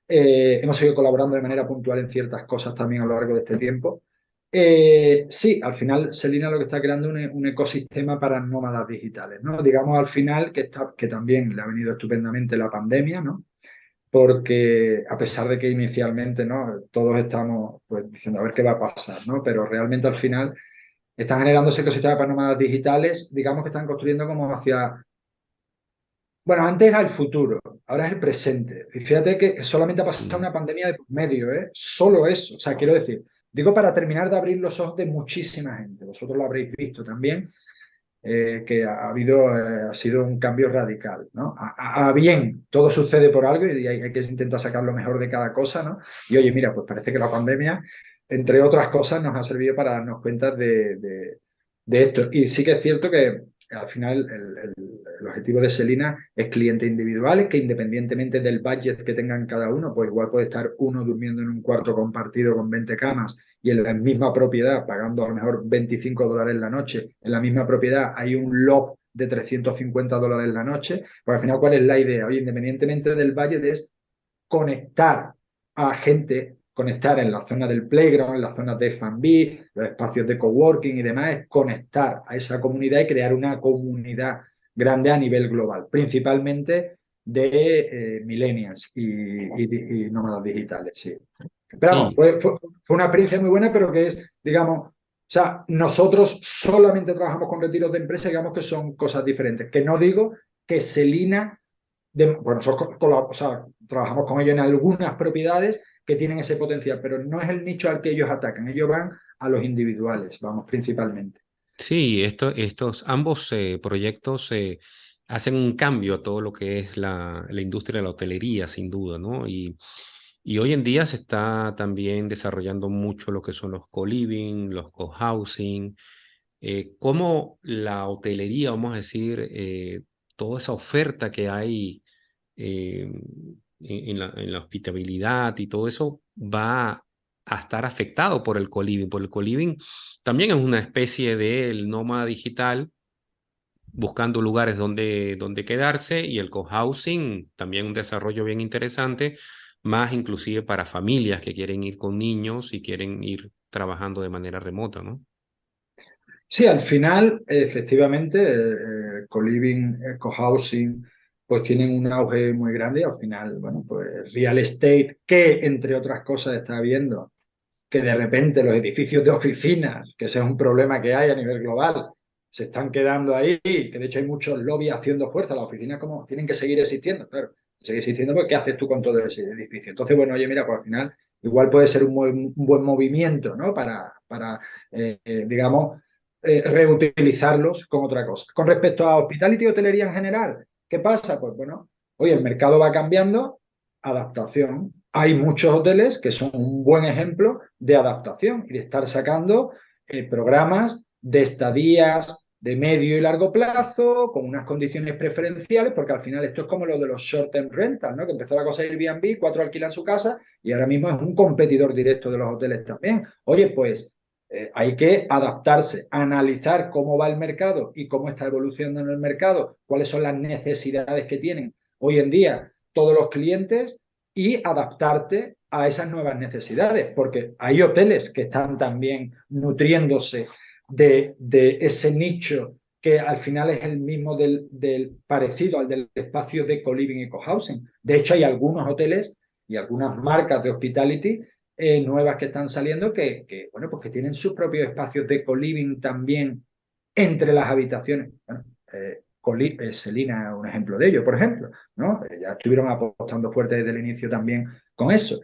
Hemos seguido colaborando de manera puntual en ciertas cosas también a lo largo de este tiempo. Sí, al final Selina lo que está creando es un ecosistema para nómadas digitales, ¿no? Digamos al final que también le ha venido estupendamente la pandemia, ¿no? porque a pesar de que inicialmente, ¿no?, todos estamos pues diciendo a ver qué va a pasar, ¿no? Pero realmente al final están generándose ecosistemas para nómadas digitales, digamos que están construyendo como hacia... Bueno, antes era el futuro, ahora es el presente. Y fíjate que solamente ha pasado una pandemia de por medio, ¿eh? Solo eso. O sea, quiero decir, digo para terminar de abrir los ojos de muchísima gente. Vosotros lo habréis visto también, que ha sido un cambio radical, ¿no? A bien, todo sucede por algo y hay que intentar sacar lo mejor de cada cosa, ¿no? Y oye, mira, pues parece que la pandemia, entre otras cosas, nos ha servido para darnos cuenta de esto. Y sí que es cierto que al final el objetivo de Selina es clientes individuales que independientemente del budget que tengan cada uno, pues igual puede estar uno durmiendo en un cuarto compartido con 20 camas y en la misma propiedad, pagando a lo mejor $25 la noche, en la misma propiedad hay un loft de $350 la noche, pues al final, ¿cuál es la idea? Oye, independientemente del budget, es conectar a gente, conectar en la zona del playground, en las zonas de F&B, los espacios de coworking y demás, es conectar a esa comunidad y crear una comunidad grande a nivel global, principalmente de millennials y nómadas digitales, sí. Pero vamos, Sí, fue una experiencia muy buena, pero que es, digamos, o sea, nosotros solamente trabajamos con retiros de empresa, digamos que son cosas diferentes. Que no digo que Selina, bueno, nosotros o sea, trabajamos con ellos en algunas propiedades que tienen ese potencial, pero no es el nicho al que ellos atacan, ellos van a los individuales, vamos, principalmente. sí, estos ambos proyectos hacen un cambio a todo lo que es la industria de la hotelería, sin duda, ¿no? Y hoy en día se está también desarrollando mucho lo que son los co-living, los co-housing, cómo la hotelería, vamos a decir, toda esa oferta que hay en la hospitabilidad y todo eso va a estar afectado por el co-living. Por el co-living también es una especie de nómada digital buscando lugares donde quedarse, y el cohousing también un desarrollo bien interesante, más inclusive para familias que quieren ir con niños y quieren ir trabajando de manera remota, ¿no? Sí, al final, efectivamente, co-living, co-housing, pues tienen un auge muy grande y al final, bueno, pues real estate, que entre otras cosas está viendo que de repente los edificios de oficinas, que ese es un problema que hay a nivel global, se están quedando ahí, que de hecho hay muchos lobbies haciendo fuerza, las oficinas como tienen que seguir existiendo, claro, seguir existiendo, porque ¿qué haces tú con todo ese edificio? Entonces, bueno, oye, mira, pues al final igual puede ser un buen movimiento, ¿no? Para digamos, reutilizarlos con otra cosa. Con respecto a hospitality y hotelería en general, ¿qué pasa? Pues bueno, oye, el mercado va cambiando, adaptación. Hay muchos hoteles que son un buen ejemplo de adaptación y de estar sacando programas de estadías de medio y largo plazo, con unas condiciones preferenciales, porque al final esto es como lo de los short-term rentals, ¿no? Que empezó la cosa de Airbnb, 4 alquilan su casa y ahora mismo es un competidor directo de los hoteles también. Oye, pues hay que adaptarse, analizar cómo va el mercado y cómo está evolucionando el mercado, cuáles son las necesidades que tienen hoy en día todos los clientes y adaptarte a esas nuevas necesidades, porque hay hoteles que están también nutriéndose de ese nicho que al final es el mismo del parecido al del espacio de co-living y co-housing. De hecho, hay algunos hoteles y algunas marcas de hospitality nuevas que están saliendo bueno, pues que tienen sus propios espacios de co-living también entre las habitaciones. Bueno, Selina es un ejemplo de ello, por ejemplo, ¿no? Ya estuvieron apostando fuerte desde el inicio también con eso.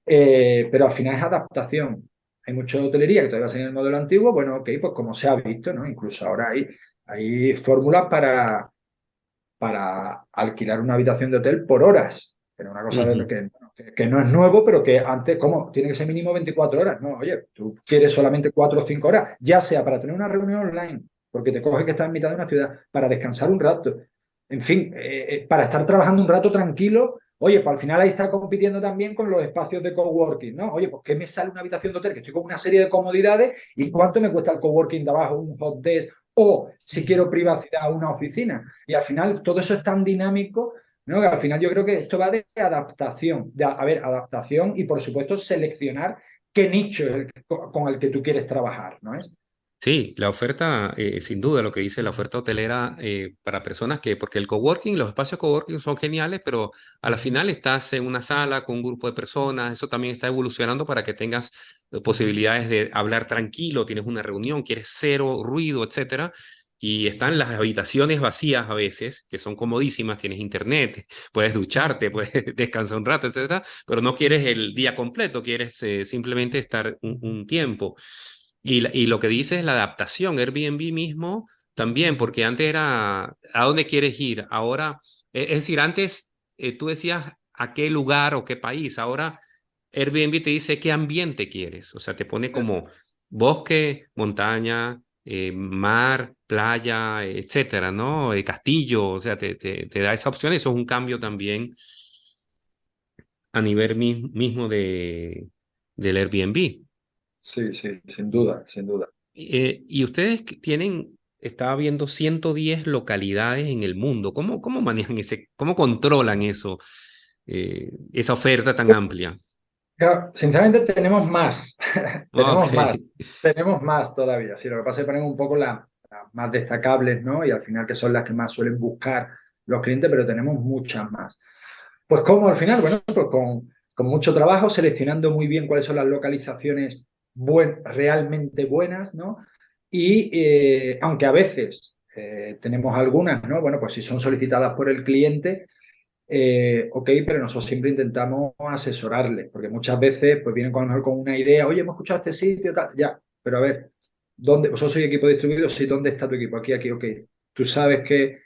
Pero al final es adaptación. Hay mucha hotelería que todavía sigue en el modelo antiguo, bueno, ok, pues como se ha visto, ¿no? Incluso ahora hay fórmulas para alquilar una habitación de hotel por horas. Pero una cosa Ujú. que no es nuevo, pero que antes, ¿cómo? Tiene que ser mínimo 24 horas. No, oye, tú quieres solamente 4 o 5 horas, ya sea para tener una reunión online, porque te coge que estás en mitad de una ciudad, para descansar un rato, en fin, para estar trabajando un rato tranquilo. Oye, pues al final ahí está compitiendo también con los espacios de coworking, ¿no? Oye, pues ¿qué me sale una habitación de hotel? Que estoy con una serie de comodidades y ¿cuánto me cuesta el coworking de abajo, un hot desk? O si quiero privacidad, una oficina. Y al final todo eso es tan dinámico, ¿no? Que al final yo creo que esto va de adaptación, adaptación y por supuesto seleccionar qué nicho es con el que tú quieres trabajar, ¿no es? Sí, la oferta, sin duda, lo que dice la oferta hotelera para personas que, porque el coworking, los espacios coworking son geniales, pero a la final estás en una sala con un grupo de personas, eso también está evolucionando para que tengas posibilidades de hablar tranquilo, tienes una reunión, quieres cero ruido, etcétera. Y están las habitaciones vacías a veces, que son comodísimas, tienes internet, puedes ducharte, puedes descansar un rato, etcétera, pero no quieres el día completo, quieres simplemente estar un tiempo. Y lo que dice es la adaptación, Airbnb mismo también, porque antes era a dónde quieres ir, ahora, es decir, antes tú decías a qué lugar o qué país, ahora Airbnb te dice qué ambiente quieres, o sea, te pone como bosque, montaña, mar, playa, etcétera, ¿no? Castillo, o sea, te da esa opción, eso es un cambio también a nivel mismo del Airbnb. Sí, sí, sin duda, sin duda. Y ustedes tienen, estaba viendo 110 localidades en el mundo. ¿Cómo manejan cómo controlan eso, esa oferta tan amplia? Claro, sinceramente tenemos más, Ok, tenemos más todavía. Sí, lo que pasa es que ponemos un poco las más destacables, ¿no? Y al final que son las que más suelen buscar los clientes, pero tenemos muchas más. Pues como al final, bueno, pues con mucho trabajo, seleccionando muy bien cuáles son las localizaciones realmente buenas, ¿no? Y aunque a veces tenemos algunas, ¿no? Bueno, pues si son solicitadas por el cliente, ok, pero nosotros siempre intentamos asesorarles, porque muchas veces pues vienen con, a lo mejor con una idea, oye, hemos escuchado este sitio, tal, ya, pero a ver, ¿dónde? Vosotros sois equipo distribuido, sí, ¿dónde está tu equipo? Aquí, aquí, ok. Tú sabes que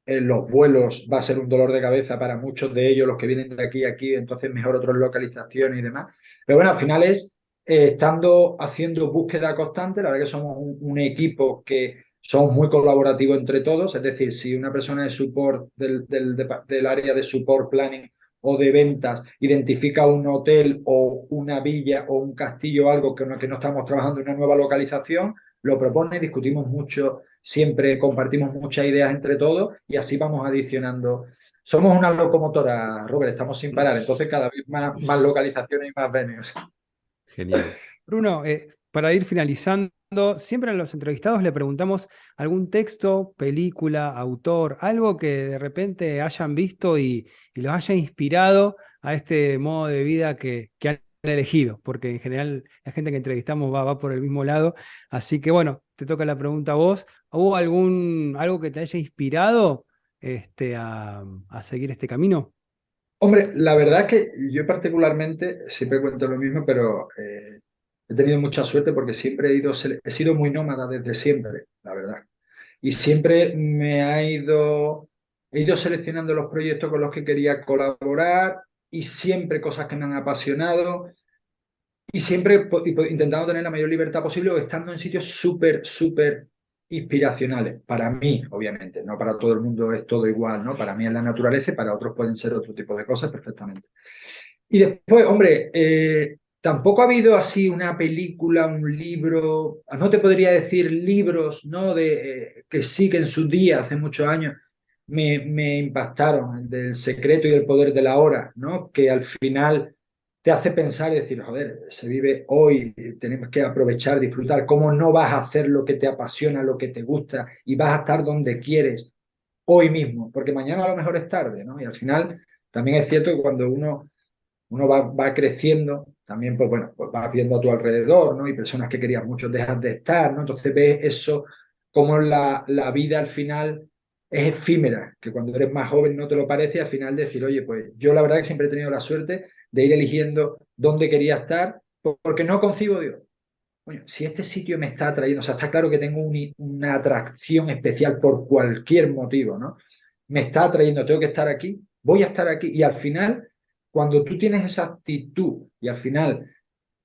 en los vuelos va a ser un dolor de cabeza para muchos de ellos, los que vienen de aquí a aquí, entonces mejor otras localizaciones y demás. Pero bueno, al final es estando haciendo búsqueda constante, la verdad que somos un equipo que somos muy colaborativos entre todos, es decir, si una persona de support del área de support planning o de ventas identifica un hotel o una villa o un castillo o algo que no estamos trabajando en una nueva localización, lo propone, discutimos mucho, siempre compartimos muchas ideas entre todos y así vamos adicionando. Somos una locomotora, Robert, estamos sin parar, entonces cada vez más localizaciones y más venues. genial. Bruno, para ir finalizando, siempre a los entrevistados le preguntamos algún texto, película, autor, algo que de repente hayan visto y los haya inspirado a este modo de vida que han elegido, porque en general la gente que entrevistamos va por el mismo lado. Así que bueno, te toca la pregunta a vos. ¿Hubo algo que te haya inspirado a seguir este camino? Hombre, la verdad es que yo particularmente, siempre cuento lo mismo, pero he tenido mucha suerte porque siempre he sido muy nómada desde siempre, la verdad. Y siempre he ido seleccionando los proyectos con los que quería colaborar y siempre cosas que me han apasionado y siempre intentando tener la mayor libertad posible o estando en sitios súper inspiracionales. Para mí, obviamente, no para todo el mundo es todo igual, ¿no? Para mí es la naturaleza y para otros pueden ser otro tipo de cosas perfectamente. Y después, hombre, tampoco ha habido así una película, un libro, no te podría decir libros, ¿no? Que sí que en su día, hace muchos años, me impactaron, el del secreto y el poder de la hora, ¿no? Que al final te hace pensar y decir, joder, se vive hoy, tenemos que aprovechar, disfrutar, cómo no vas a hacer lo que te apasiona, lo que te gusta y vas a estar donde quieres hoy mismo, porque mañana a lo mejor es tarde, ¿no? Y al final también es cierto que cuando uno va creciendo, también pues bueno, pues vas viendo a tu alrededor, ¿no? Y personas que querías mucho dejas de estar, ¿no? Entonces ves eso, como la vida al final es efímera, que cuando eres más joven no te lo parece y al final decir, oye, pues yo la verdad que siempre he tenido la suerte de ir eligiendo dónde quería estar, porque no concibo, digo, coño, si este sitio me está atrayendo, o sea, está claro que tengo una atracción especial por cualquier motivo, ¿no? Me está atrayendo, tengo que estar aquí, voy a estar aquí. Y al final, cuando tú tienes esa actitud y al final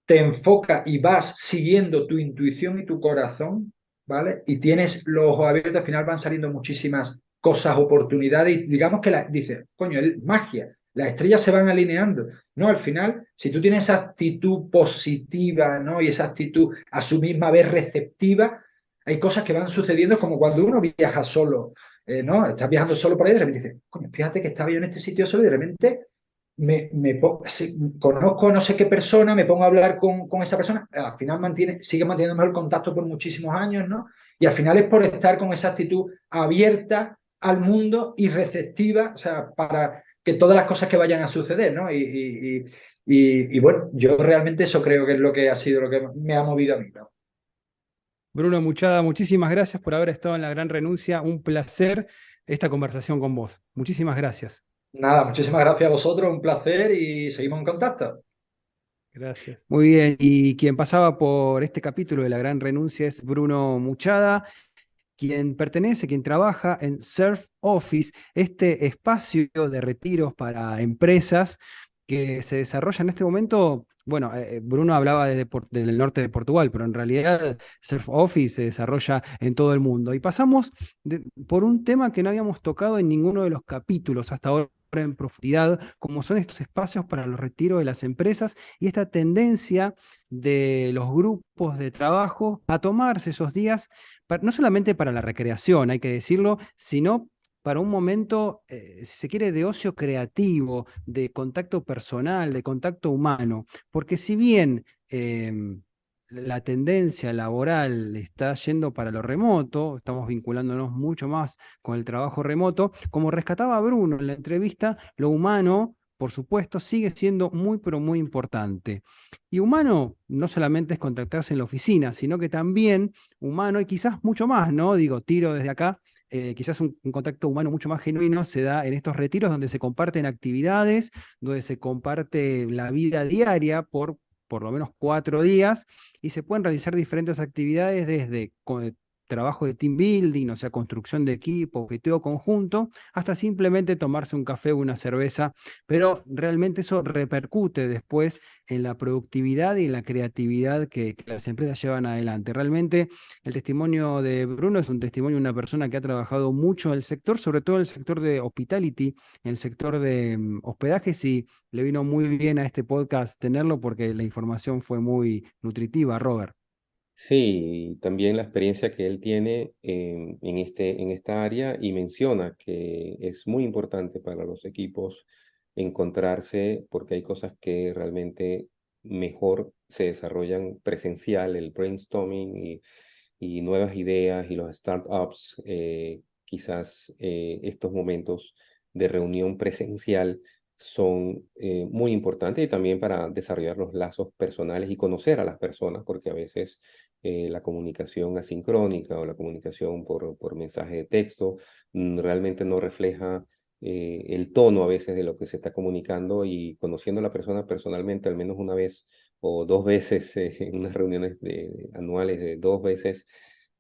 te enfocas y vas siguiendo tu intuición y tu corazón, ¿vale? Y tienes los ojos abiertos, al final van saliendo muchísimas cosas, oportunidades, y digamos que dices, coño, es magia, las estrellas se van alineando. No, al final, si tú tienes esa actitud positiva, ¿no? Y esa actitud a su misma vez receptiva, hay cosas que van sucediendo como cuando uno viaja solo, ¿no? Estás viajando solo por ahí y de repente dices, coño, fíjate que estaba yo en este sitio solo y de repente si conozco no sé qué persona, me pongo a hablar con esa persona, al final sigue manteniendo el contacto por muchísimos años, ¿no? Y al final es por estar con esa actitud abierta al mundo y receptiva, o sea, para que todas las cosas que vayan a suceder, ¿no? Y bueno, yo realmente eso creo que es lo que ha sido lo que me ha movido a mí, ¿no? Bruno Muchada, muchísimas gracias por haber estado en La Gran Renuncia. Un placer esta conversación con vos. Muchísimas gracias. Nada, muchísimas gracias a vosotros, un placer y seguimos en contacto. Gracias. Muy bien, y quien pasaba por este capítulo de La Gran Renuncia es Bruno Muchada, quien trabaja en Surf Office, este espacio de retiros para empresas que se desarrolla en este momento. Bueno, Bruno hablaba del norte de Portugal, pero en realidad Surf Office se desarrolla en todo el mundo. Y pasamos por un tema que no habíamos tocado en ninguno de los capítulos hasta ahora en profundidad, como son estos espacios para los retiros de las empresas y esta tendencia de los grupos de trabajo a tomarse esos días, no solamente para la recreación, hay que decirlo, sino para un momento, si se quiere, de ocio creativo, de contacto personal, de contacto humano. Porque si bien la tendencia laboral está yendo para lo remoto, estamos vinculándonos mucho más con el trabajo remoto, como rescataba Bruno en la entrevista, lo humano, por supuesto, sigue siendo muy, pero muy importante. Y humano no solamente es contactarse en la oficina, sino que también humano y quizás mucho más, ¿no? Digo, tiro desde acá. Quizás un contacto humano mucho más genuino se da en estos retiros donde se comparten actividades, donde se comparte la vida diaria por lo menos 4 días, y se pueden realizar diferentes actividades desde trabajo de team building, o sea, construcción de equipo, objeteo conjunto, hasta simplemente tomarse un café o una cerveza, pero realmente eso repercute después en la productividad y en la creatividad que las empresas llevan adelante. Realmente el testimonio de Bruno es un testimonio de una persona que ha trabajado mucho en el sector, sobre todo en el sector de hospitality, en el sector de hospedajes, y le vino muy bien a este podcast tenerlo porque la información fue muy nutritiva, Robert. Sí, también la experiencia que él tiene en esta área, y menciona que es muy importante para los equipos encontrarse porque hay cosas que realmente mejor se desarrollan presencial, el brainstorming y nuevas ideas y los startups, quizás estos momentos de reunión presencial son muy importantes, y también para desarrollar los lazos personales y conocer a las personas, porque a veces la comunicación asincrónica o la comunicación por mensaje de texto realmente no refleja el tono a veces de lo que se está comunicando, y conociendo a la persona personalmente al menos una vez o 2 veces en unas reuniones anuales de 2 veces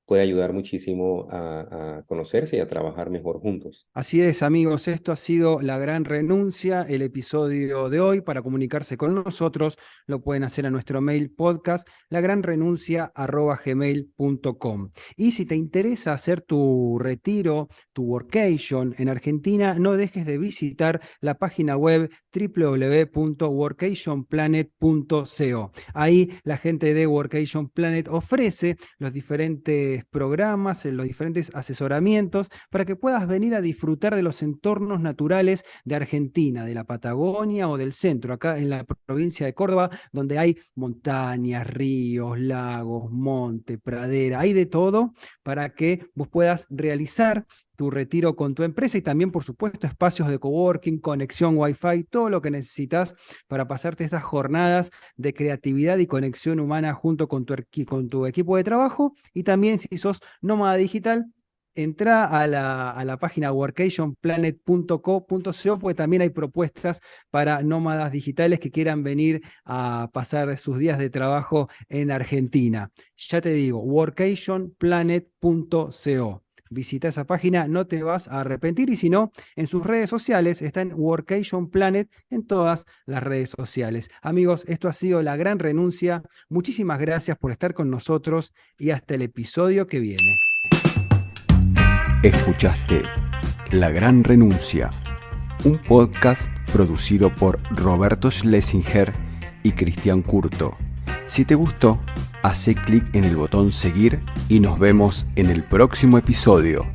puede ayudar muchísimo a conocerse y a trabajar mejor juntos. Así es, amigos, esto ha sido La Gran Renuncia, el episodio de hoy. Para comunicarse con nosotros lo pueden hacer a nuestro mail podcast lagranrenuncia@gmail.com. Y si te interesa hacer tu retiro, tu workation en Argentina, no dejes de visitar la página web www.workationplanet.co. Ahí la gente de Workation Planet ofrece los diferentes programas, los diferentes asesoramientos para que puedas venir a disfrutar de los entornos naturales de Argentina, de la Patagonia o del centro, acá en la provincia de Córdoba, donde hay montañas, ríos, lagos, monte, pradera, hay de todo para que vos puedas realizar tu retiro con tu empresa, y también, por supuesto, espacios de coworking, conexión Wi-Fi, todo lo que necesitas para pasarte estas jornadas de creatividad y conexión humana junto con tu equipo de trabajo. Y también, si sos nómada digital, entra a la página workationplanet.co.co, porque también hay propuestas para nómadas digitales que quieran venir a pasar sus días de trabajo en Argentina. Ya te digo, workationplanet.co. Visita esa página, no te vas a arrepentir, y si no, en sus redes sociales está en Workation Planet, en todas las redes sociales. Amigos, esto ha sido La Gran Renuncia. Muchísimas gracias por estar con nosotros y hasta el episodio que viene. Escuchaste La Gran Renuncia, un podcast producido por Roberto Schlesinger y Cristian Curto. Si te gustó, hace clic en el botón seguir y nos vemos en el próximo episodio.